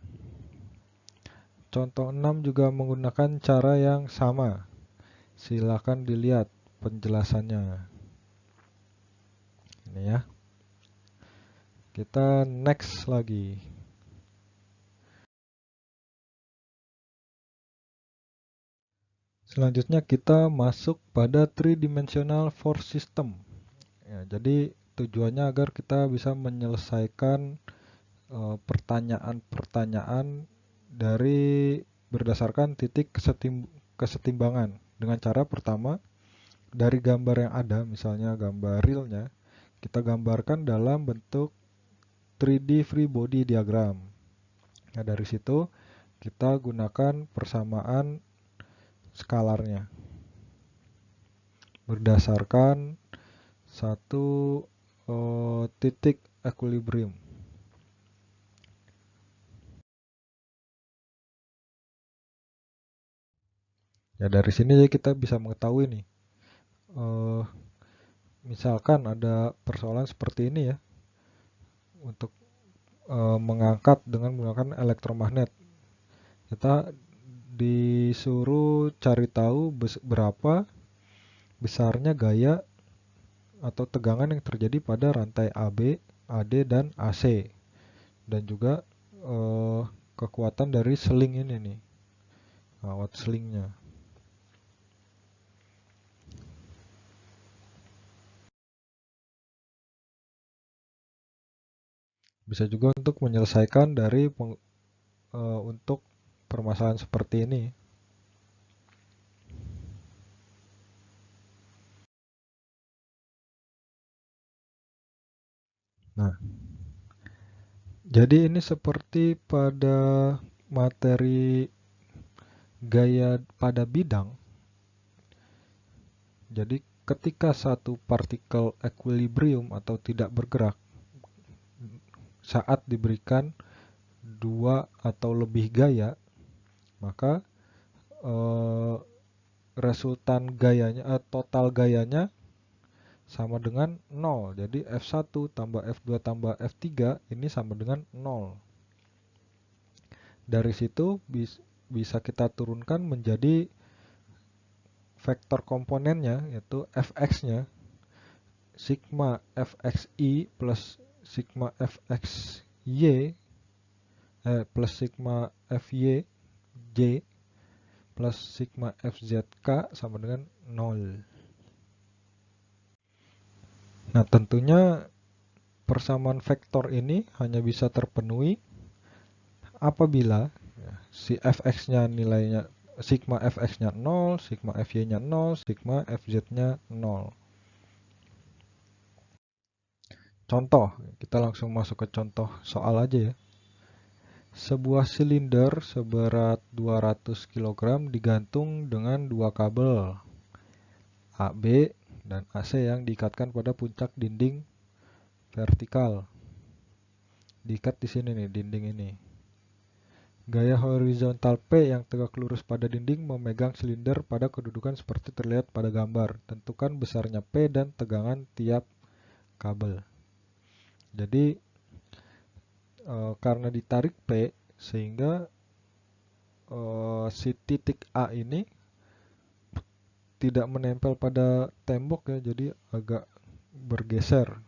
Contoh 6 juga menggunakan cara yang sama. Silakan dilihat penjelasannya. Ini ya. Kita next lagi. Selanjutnya kita masuk pada three-dimensional force system. Ya, jadi tujuannya agar kita bisa menyelesaikan pertanyaan-pertanyaan dari berdasarkan titik kesetimbangan dengan cara pertama dari gambar yang ada, misalnya gambar realnya, kita gambarkan dalam bentuk 3D free body diagram. Nah, dari situ kita gunakan persamaan skalarnya berdasarkan satu titik equilibrium. Ya dari sini kita bisa mengetahui nih, eh, misalkan ada persoalan seperti ini ya, untuk mengangkat dengan menggunakan elektromagnet. Kita disuruh cari tahu berapa besarnya gaya atau tegangan yang terjadi pada rantai AB, AD, dan AC. Dan juga eh, kekuatan dari seling ini nih, kawat selingnya. Bisa juga untuk menyelesaikan dari untuk permasalahan seperti ini. Nah, jadi ini seperti pada materi gaya pada bidang. Jadi ketika satu partikel equilibrium atau tidak bergerak saat diberikan dua atau lebih gaya, maka eh, resultan gayanya, total gayanya sama dengan 0. Jadi F1 tambah F2 tambah F3 ini sama dengan 0. Dari situ bisa kita turunkan menjadi vektor komponennya, yaitu Fx-nya sigma Fxi plus sigma Fxy plus sigma Fy J plus sigma Fzk sama dengan 0. Nah, tentunya persamaan vektor ini hanya bisa terpenuhi apabila si Fx-nya nilainya sigma Fx-nya 0, sigma Fy-nya 0, sigma Fz-nya 0. Contoh, kita langsung masuk ke contoh soal aja ya. Sebuah silinder seberat 200 kg digantung dengan dua kabel AB dan AC yang diikatkan pada puncak dinding vertikal. Diikat di sini nih, dinding ini. Gaya horizontal P yang tegak lurus pada dinding memegang silinder pada kedudukan seperti terlihat pada gambar. Tentukan besarnya P dan tegangan tiap kabel. Jadi karena ditarik P sehingga si titik A ini tidak menempel pada tembok ya, jadi agak bergeser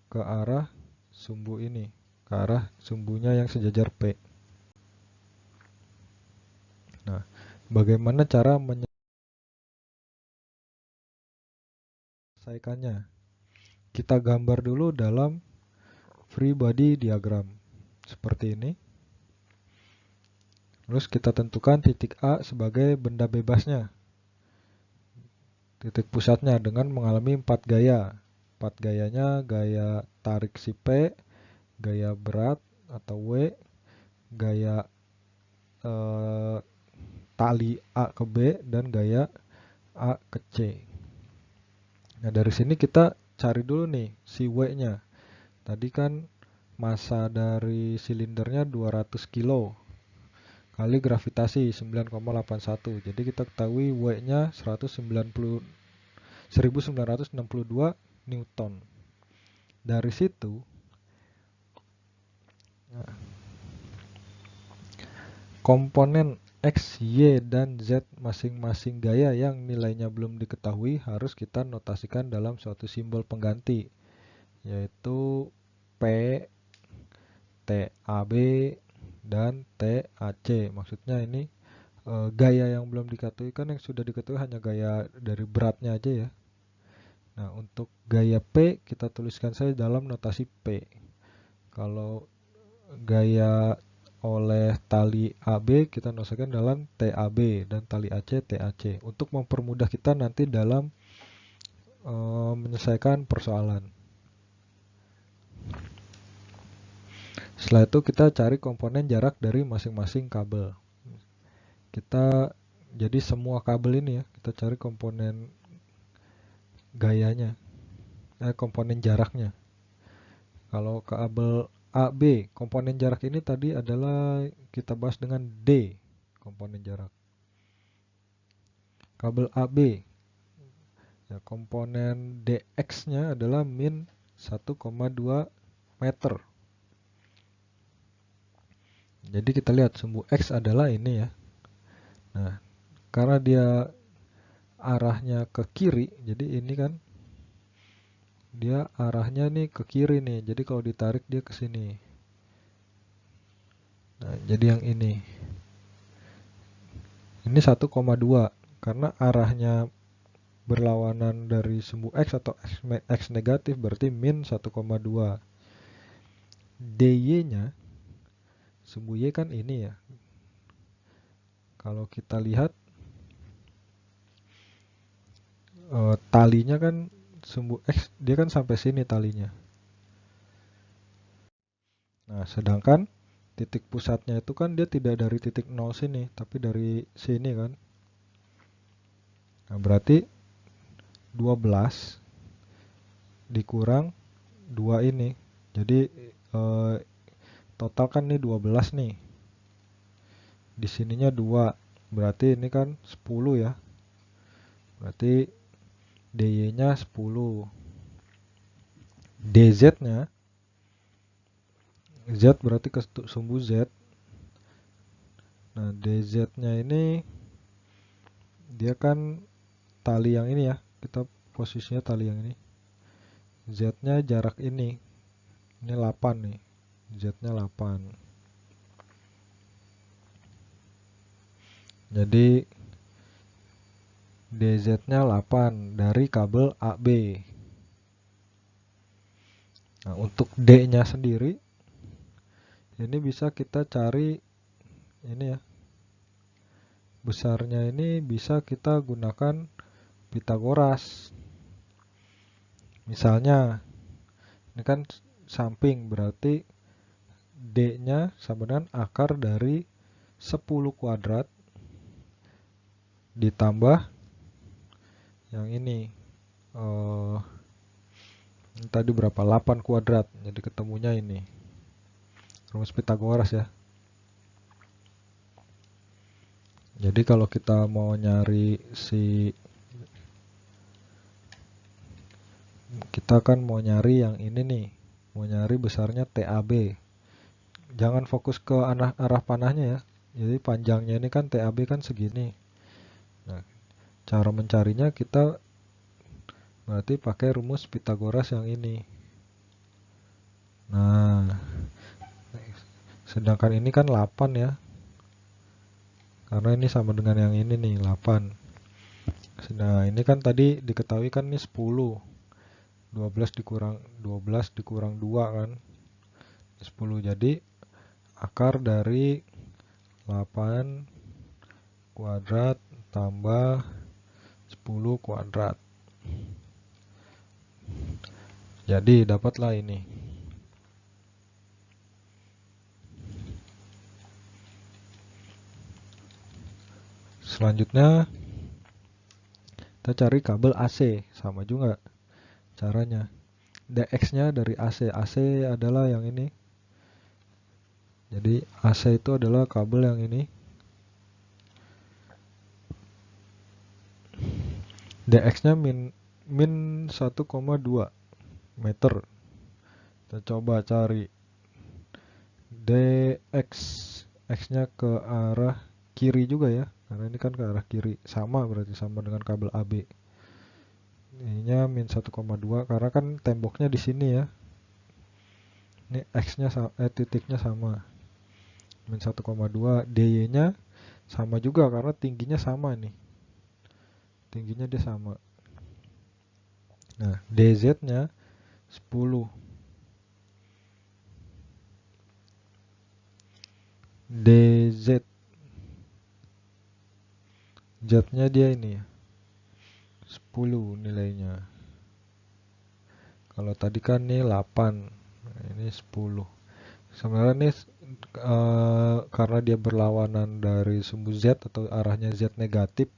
ke arah sumbu ini, ke arah sumbunya yang sejajar P. Nah, bagaimana cara menyelesaikannya? Kita gambar dulu dalam free body diagram seperti ini. Terus kita tentukan titik A sebagai benda bebasnya, titik pusatnya, dengan mengalami 4 gaya. 4 gayanya: gaya tarik si P, gaya berat atau W, gaya tali A ke B, dan gaya A ke C. Nah, dari sini kita cari dulu nih si W-nya. Tadi kan massa dari silindernya 200 kilo kali gravitasi 9,81. Jadi kita ketahui W-nya 1962 Newton. Dari situ, nah, komponen X, Y, dan Z masing-masing gaya yang nilainya belum diketahui harus kita notasikan dalam suatu simbol pengganti, yaitu P, TAB, dan TAC. Maksudnya ini gaya yang belum diketahui, kan yang sudah diketahui hanya gaya dari beratnya aja ya. Nah, untuk gaya P kita tuliskan saja dalam notasi P. Kalau gaya oleh tali AB kita notasikan dalam TAB, dan tali AC TAC, untuk mempermudah kita nanti dalam menyelesaikan persoalan. Setelah itu kita cari komponen jarak dari masing-masing kabel. Jadi semua kabel ini ya, kita cari komponen gayanya, komponen jaraknya. Kalau kabel AB, komponen jarak ini tadi adalah kita bahas dengan D, komponen jarak. Kabel AB, ya, komponen DX-nya adalah min 1,2 meter. Jadi kita lihat sumbu X adalah ini ya. Nah, karena dia arahnya ke kiri, jadi ini kan dia arahnya nih ke kiri nih. Jadi kalau ditarik dia ke sini. Nah, jadi yang ini 1,2 karena arahnya berlawanan dari sumbu X atau X negatif, berarti min 1,2. DY-nya, sumbu Y kan ini ya. Kalau kita lihat talinya kan sumbu X, dia kan sampai sini talinya. Nah, sedangkan titik pusatnya itu kan dia tidak dari titik 0 sini, tapi dari sini kan. Nah, berarti 12 dikurang 2 ini. Jadi total kan nih 12 nih. Di sininya 2. Berarti ini kan 10 ya. Berarti DY-nya 10. DZ-nya, Z berarti ke sumbu Z. Nah, DZ-nya ini dia kan tali yang ini ya. Kita posisinya tali yang ini. Z-nya jarak ini. Ini 8 nih. Z-nya 8. Jadi DZ-nya 8 dari kabel AB. Nah, untuk D-nya sendiri ini bisa kita cari ini ya. Besarnya ini bisa kita gunakan Pitagoras. Misalnya ini kan samping, berarti D-nya sama dengan akar dari 10 kuadrat ditambah yang ini tadi berapa? 8 kuadrat. Jadi ketemunya ini rumus Pitagoras ya. Jadi kalau kita mau nyari kita kan mau nyari yang ini nih, mau nyari besarnya TAB. Jangan fokus ke arah panahnya ya. Jadi panjangnya ini kan TAB kan segini. Nah, Cara mencarinya kita berarti pakai rumus Pitagoras yang ini. Nah, sedangkan ini kan 8 ya. Karena ini sama dengan yang ini nih, 8. Nah, ini kan tadi diketahui kan ini 10. 12 dikurang 2 kan. 10. Jadi akar dari 8 kuadrat tambah 10 kuadrat. Jadi dapatlah ini. Selanjutnya kita cari kabel AC, sama juga caranya. Dx-nya dari AC. AC adalah yang ini. Jadi AC itu adalah kabel yang ini. Dx-nya min 1,2 meter. Kita coba cari dx, x-nya ke arah kiri juga ya, karena ini kan ke arah kiri, sama berarti sama dengan kabel AB. Ininya min 1,2 karena kan temboknya di sini ya. Ini x-nya titiknya sama. Min 1,2, dy-nya sama juga karena tingginya sama nih. Tingginya dia sama. Nah, dz-nya 10. dz, z-nya dia ini ya, 10 nilainya. Kalau tadi kan nih 8, nah, ini 10. Sebenarnya ini karena dia berlawanan dari sumbu Z atau arahnya Z negatif,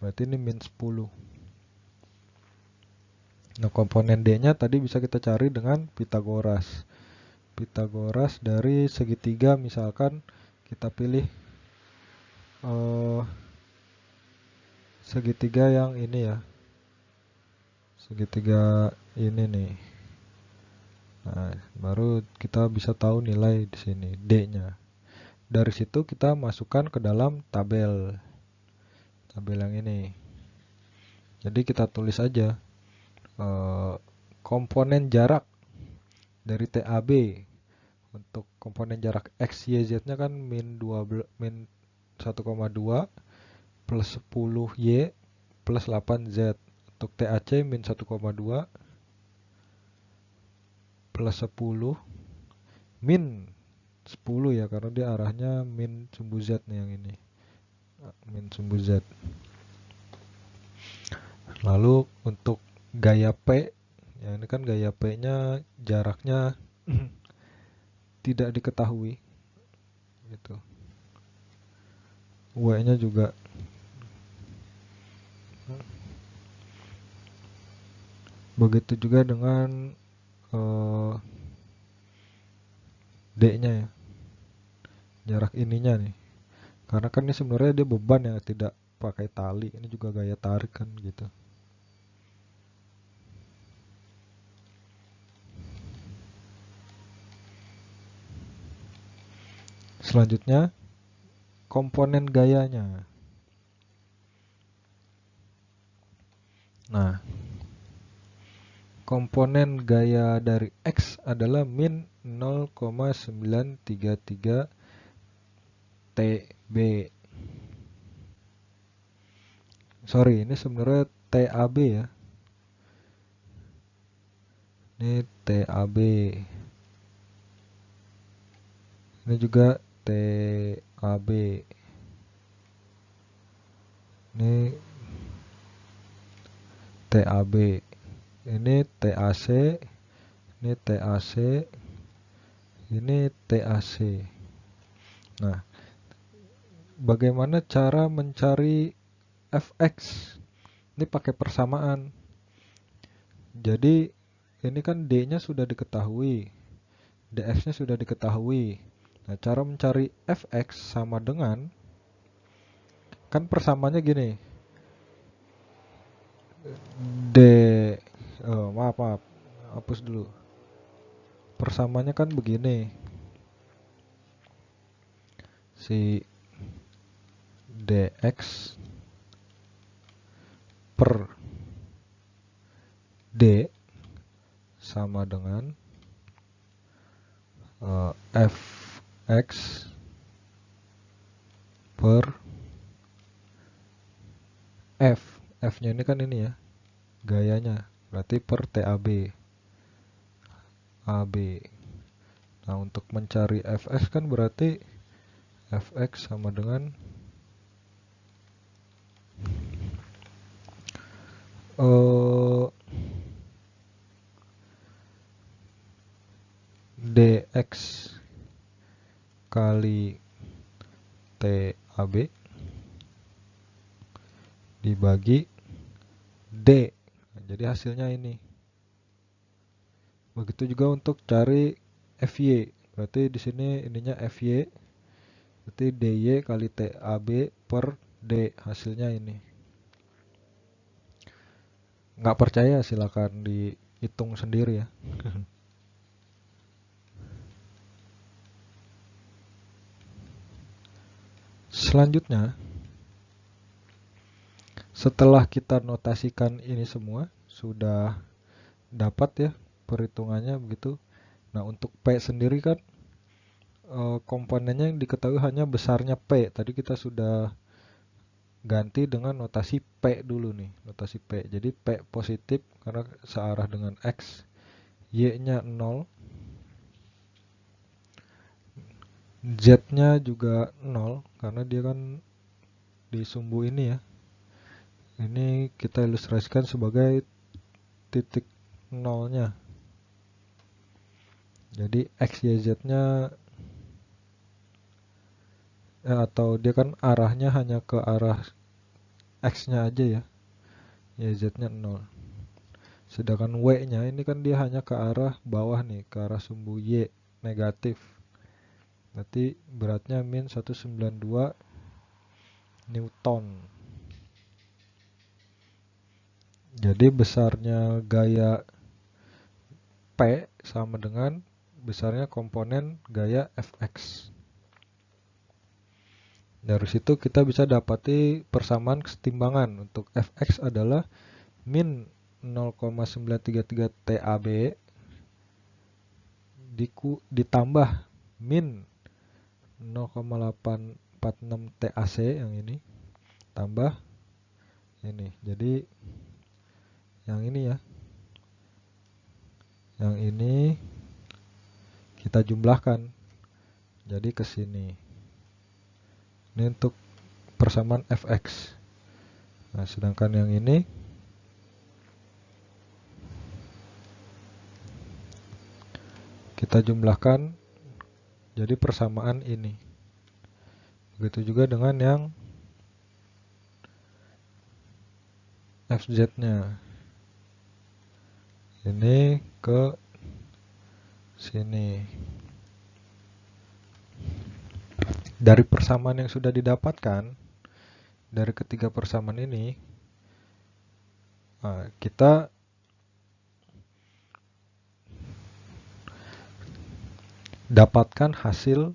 berarti ini min 10. Nah, komponen D-nya tadi bisa kita cari dengan Pitagoras. Pitagoras dari segitiga, misalkan kita pilih segitiga yang ini ya. Segitiga ini nih. Nah, baru kita bisa tahu nilai di sini D-nya. Dari situ kita masukkan ke dalam tabel yang ini. Jadi kita tulis aja komponen jarak dari TAB. Untuk komponen jarak X, Y, Z-nya kan min 1,2 plus 10 Y plus 8 Z. Untuk TAC min 1,2 plus 10 min 10 ya, karena dia arahnya min sumbu Z nih yang ini. Min sumbu Z. Lalu untuk gaya P, ya ini kan gaya P-nya jaraknya tidak diketahui gitu. W-nya juga begitu juga dengan D-nya ya, jarak ininya nih, karena kan ini sebenarnya dia beban yang tidak pakai tali, ini juga gaya tarik kan gitu. Selanjutnya komponen gayanya. Nah, komponen gaya dari X adalah min 0,933 TB. Sorry, ini sebenarnya TAB ya. Ini TAB. Ini juga TAB. Ini TAB. Ini TAC. Ini TAC. Ini TAC. Nah, bagaimana cara mencari fx? Ini pakai persamaan. Jadi ini kan D-nya sudah diketahui, dx-nya sudah diketahui. Nah, cara mencari fx sama dengan, kan persamaannya gini. D, maaf, hapus dulu. Persamaannya kan begini. Si dx per D sama dengan Fx per F. F-nya ini kan ini ya, gayanya. Berarti per TAB. AB. Nah, untuk mencari Fx kan berarti Fx sama dengan dx kali TAB dibagi D. Nah, jadi hasilnya ini. Begitu juga untuk cari FY. Berarti di sini ininya FY. Berarti DY kali TAB per D. Hasilnya ini. Nggak percaya silakan dihitung sendiri ya. Selanjutnya, setelah kita notasikan ini semua, sudah dapat ya perhitungannya begitu. Nah, untuk P sendiri kan komponennya yang diketahui hanya besarnya P. Tadi kita sudah ganti dengan notasi P dulu nih, notasi P. Jadi P positif karena searah dengan X, Y-nya 0, Z-nya juga 0 karena dia kan di sumbu ini ya. Ini kita ilustrasikan sebagai titik nolnya. Jadi X, Y, Z-nya atau dia kan arahnya hanya ke arah X-nya aja ya. Y, Z-nya 0. Sedangkan W-nya ini kan dia hanya ke arah bawah nih, ke arah sumbu Y negatif. Berarti beratnya min 192 Newton. Jadi besarnya gaya P sama dengan besarnya komponen gaya Fx. Dari situ kita bisa dapati persamaan kesetimbangan. Untuk Fx adalah min 0,933 TAB ditambah min 0,846 TAC yang ini tambah ini. Jadi yang ini ya. Yang ini kita jumlahkan. Jadi ke sini. Ini untuk persamaan Fx. Nah, sedangkan yang ini kita jumlahkan jadi persamaan ini. Begitu juga dengan yang Fz-nya. Ini ke sini. Dari persamaan yang sudah didapatkan, dari ketiga persamaan ini, kita dapatkan hasil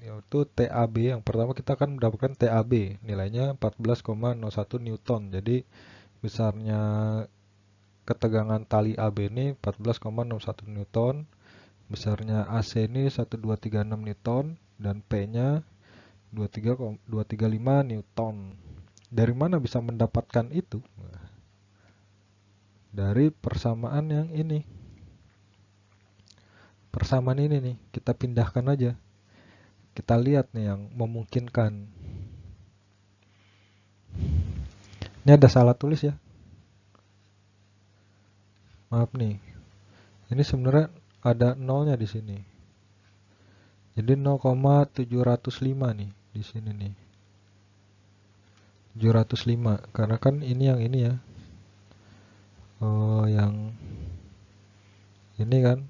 yaitu TAB. Yang pertama kita akan mendapatkan TAB, nilainya 14,01 Newton. Jadi besarnya ketegangan tali AB ini 14,01 Newton, besarnya AC ini 1236 Newton, dan P-nya 235 Newton. Dari mana bisa mendapatkan itu? Dari persamaan yang ini. Persamaan ini nih, kita pindahkan aja. Kita lihat nih yang memungkinkan. Ini ada salah tulis ya. Maaf nih. Ini sebenarnya ada nolnya di sini. Jadi 0,705 nih di sini nih. 705 karena kan ini yang ini ya. Yang ini kan.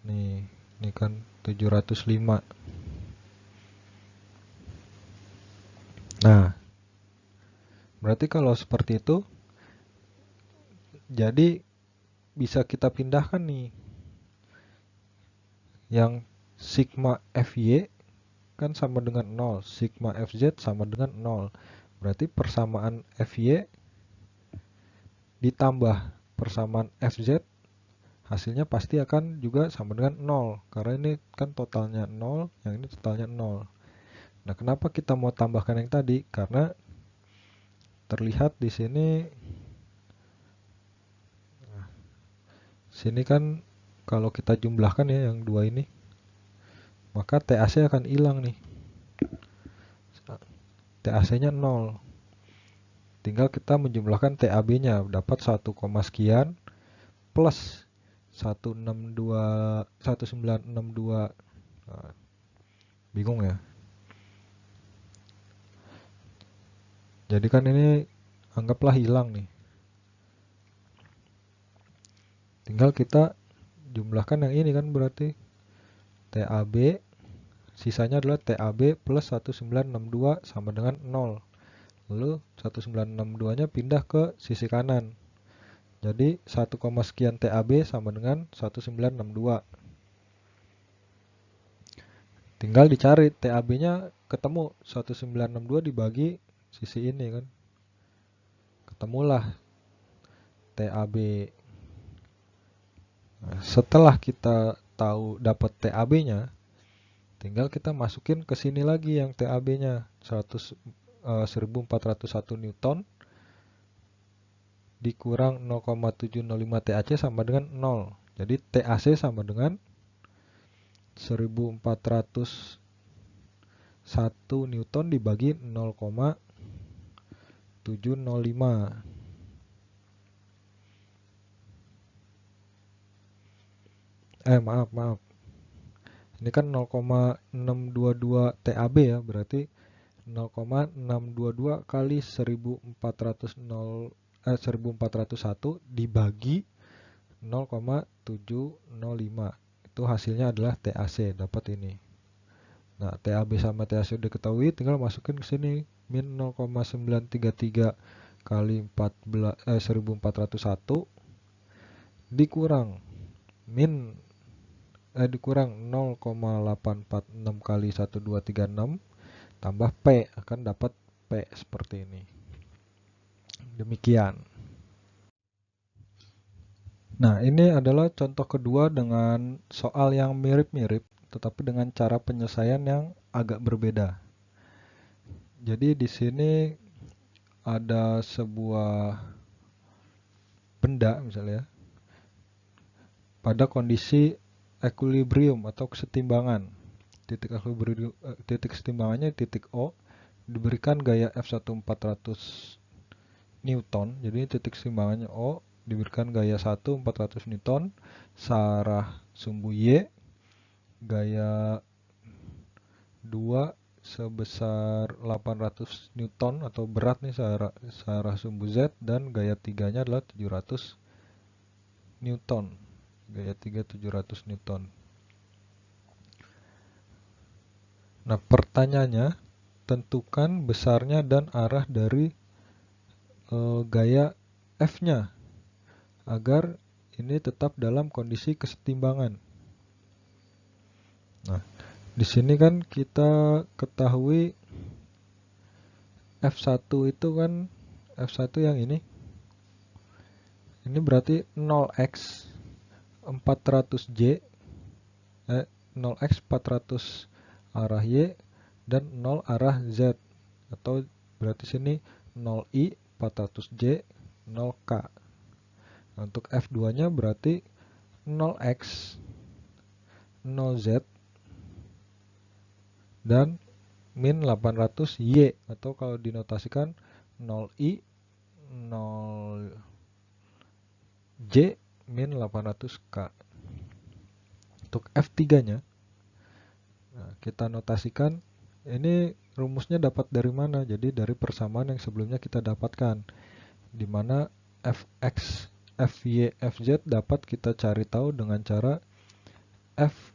Nih, ini kan 705. Nah, berarti kalau seperti itu jadi bisa kita pindahkan nih. Yang sigma Fy kan sama dengan 0, sigma Fz sama dengan 0. Berarti persamaan FY ditambah persamaan FZ, hasilnya pasti akan juga sama dengan 0. Karena ini kan totalnya 0, yang ini totalnya 0. Nah, kenapa kita mau tambahkan yang tadi? Karena terlihat di sini, kan kalau kita jumlahkan ya yang dua ini, maka TAC akan hilang nih. TAC-nya 0. Tinggal kita menjumlahkan TAB-nya, dapat 1, sekian plus 1962. Nah, bingung ya. Jadi kan ini anggaplah hilang nih. Tinggal kita jumlahkan yang ini kan, berarti TAB, sisanya adalah TAB plus 1962 sama dengan 0. Lalu 1962-nya pindah ke sisi kanan. Jadi 1, sekian TAB sama dengan 1962. Tinggal dicari TAB-nya, ketemu 1962 dibagi sisi ini kan. Ketemulah TAB. Nah, setelah kita tahu dapat TAB-nya, tinggal kita masukin ke sini lagi yang TAB-nya 1401 Newton dikurang 0,705 TAC sama dengan 0. Jadi TAC sama dengan 1401 Newton dibagi 0,705. Maaf. Ini kan 0,622 TAB ya, berarti 0,622 kali 1401 dibagi 0,705. Itu hasilnya adalah TAC, dapat ini. Nah, TAB sama TAC udah ketahui, tinggal masukin ke sini min 0,933 kali 1401 dikurang dikurang 0,846 kali 1236 tambah P, akan dapat P seperti ini. Demikian. Nah, ini adalah contoh kedua dengan soal yang mirip-mirip, tetapi dengan cara penyelesaian yang agak berbeda. Jadi di sini ada sebuah benda misalnya pada kondisi equilibrium atau kesetimbangan. Titik kesetimbangannya titik O, diberikan gaya F1 400 Newton. Jadi titik kesetimbangannya O, diberikan gaya 1 400 Newton, searah sumbu Y, gaya 2 sebesar 800 Newton atau berat nih searah sumbu Z, dan gaya 3-nya adalah 700 Newton. Gaya 3 700 Newton. Nah, pertanyaannya, tentukan besarnya dan arah dari gaya F-nya agar ini tetap dalam kondisi kesetimbangan. Nah, di sini kan kita ketahui F1 itu kan F1 yang ini. Ini berarti 0x 400J 0x 400 arah Y dan 0 arah Z, atau berarti sini 0i 400J 0k. Nah, untuk F2-nya berarti 0x 0Z dan min 800Y, atau kalau dinotasikan 0i 0J min 800K. Untuk F3-nya, nah, kita notasikan, ini rumusnya dapat dari mana? Jadi dari persamaan yang sebelumnya kita dapatkan, di mana Fx, Fy, Fz dapat kita cari tahu dengan cara F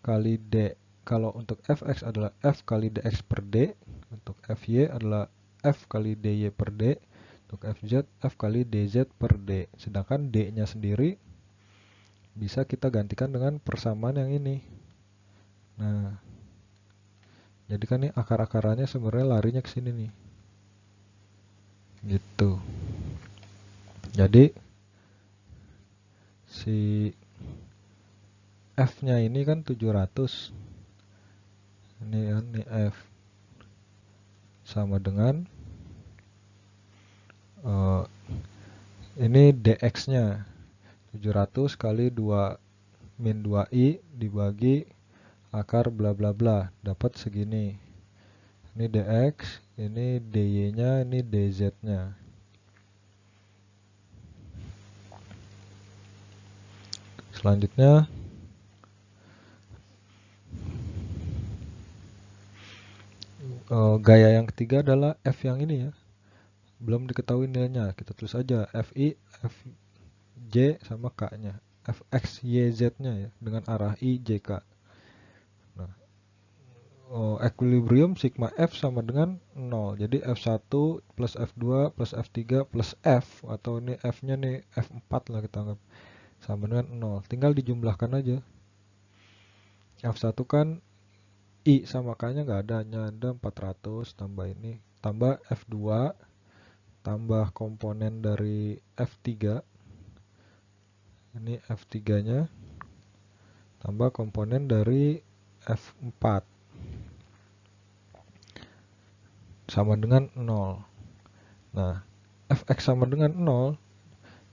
kali D. Kalau untuk Fx adalah F kali dx per D, untuk Fy adalah F kali dy per D, untuk Fz F kali dz per D. Sedangkan D-nya sendiri bisa kita gantikan dengan persamaan yang ini. Nah, jadi kan ini akar-akarannya sebenarnya larinya ke sini nih. gitu. Jadi si F-nya ini kan 700. Ini kan ini F sama dengan ini dx-nya 700 kali 2 min 2i dibagi akar bla bla bla, dapat segini. Ini dx, ini dy-nya, ini dz-nya. Selanjutnya gaya yang ketiga adalah f yang ini ya. Belum diketahui nilainya, kita tulis aja fi, fj sama k-nya. fx, yz-nya ya dengan arah i, jk. Nah, equilibrium sigma F sama dengan 0. Jadi F1 plus F2 plus F3 plus F, atau ini F-nya nih F4 lah kita anggap, sama dengan 0. Tinggal dijumlahkan aja. F1 kan I sama K-nya nggak ada, hanya ada 400 tambah ini. Tambah F2 tambah komponen dari F3. Ini F3-nya tambah komponen dari F4. Sama dengan 0. Nah, fx sama dengan 0.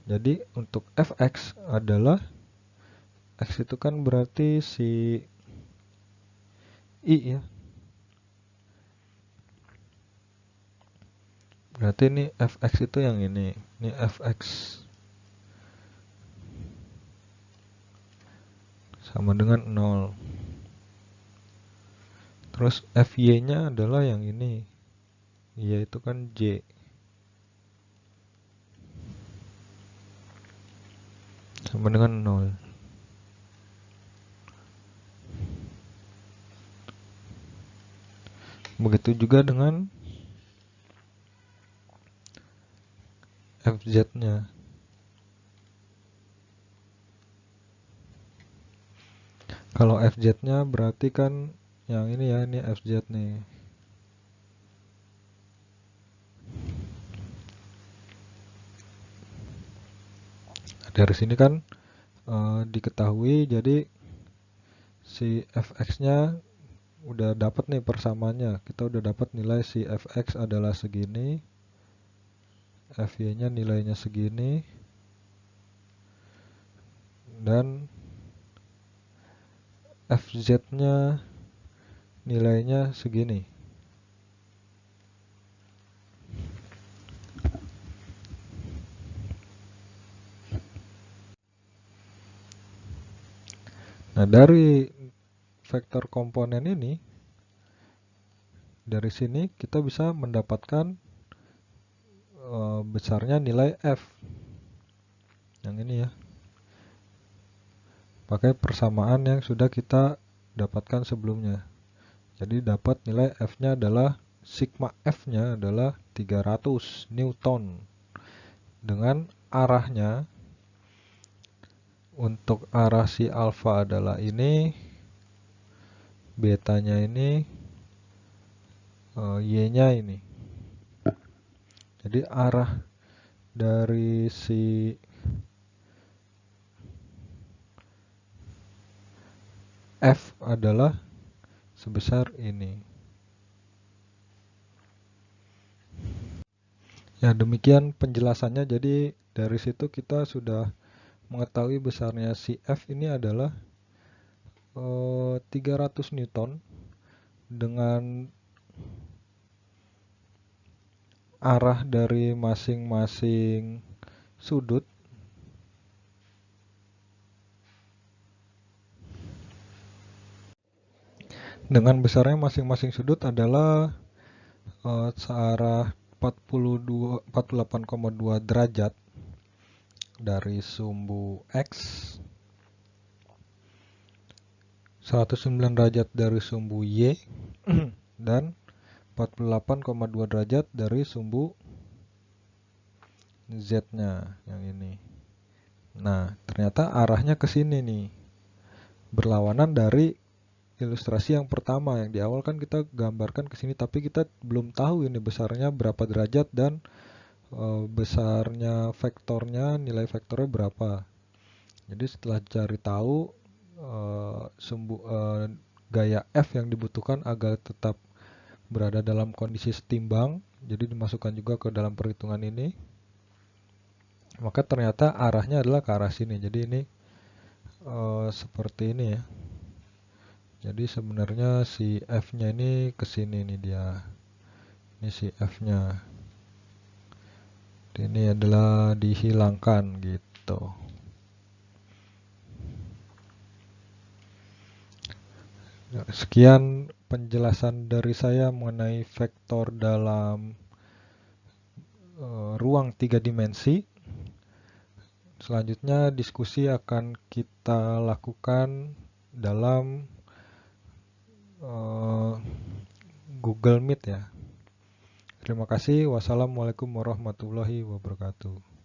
Jadi untuk fx adalah, x itu kan berarti si i ya. Berarti ini fx itu yang ini. Ini fx sama dengan 0. Terus fy-nya adalah yang ini. Yaitu kan j. Sama dengan 0. Begitu juga dengan fz-nya. Kalau fz-nya berarti kan yang ini ya, ini fz nih. Dari sini kan diketahui, jadi si fx-nya udah dapat nih persamaannya. Kita udah dapat nilai si fx adalah segini, fy-nya nilainya segini, dan fz-nya nilainya segini. Nah, dari vektor komponen ini, dari sini kita bisa mendapatkan besarnya nilai f. Yang ini ya. Pakai persamaan yang sudah kita dapatkan sebelumnya. Jadi dapat nilai F-nya adalah, sigma F-nya adalah 300 Newton. Dengan arahnya, untuk arah si alfa adalah ini, betanya ini, y-nya ini. Jadi arah dari si F adalah sebesar ini. Ya, demikian penjelasannya. Jadi dari situ kita sudah mengetahui besarnya si F ini adalah 300 Newton dengan arah dari masing-masing sudut dengan besarnya masing-masing sudut adalah searah 48,2 derajat dari sumbu X, 109 derajat dari sumbu Y, dan 48,2 derajat dari sumbu Z-nya yang ini. Nah, ternyata arahnya ke sini nih. Berlawanan dari ilustrasi yang pertama, yang di awal kan kita gambarkan ke sini, tapi kita belum tahu ini besarnya berapa derajat dan besarnya vektornya, nilai vektornya berapa. Jadi setelah cari tahu gaya F yang dibutuhkan agar tetap berada dalam kondisi setimbang, jadi dimasukkan juga ke dalam perhitungan ini, maka ternyata arahnya adalah ke arah sini. Jadi ini seperti ini ya. Jadi sebenarnya si F-nya ini ke sini nih dia. Ini si F-nya. Ini adalah dihilangkan gitu. Sekian penjelasan dari saya mengenai vektor dalam ruang 3 dimensi. Selanjutnya diskusi akan kita lakukan dalam Google Meet ya. Terima kasih. Wassalamualaikum warahmatullahi wabarakatuh.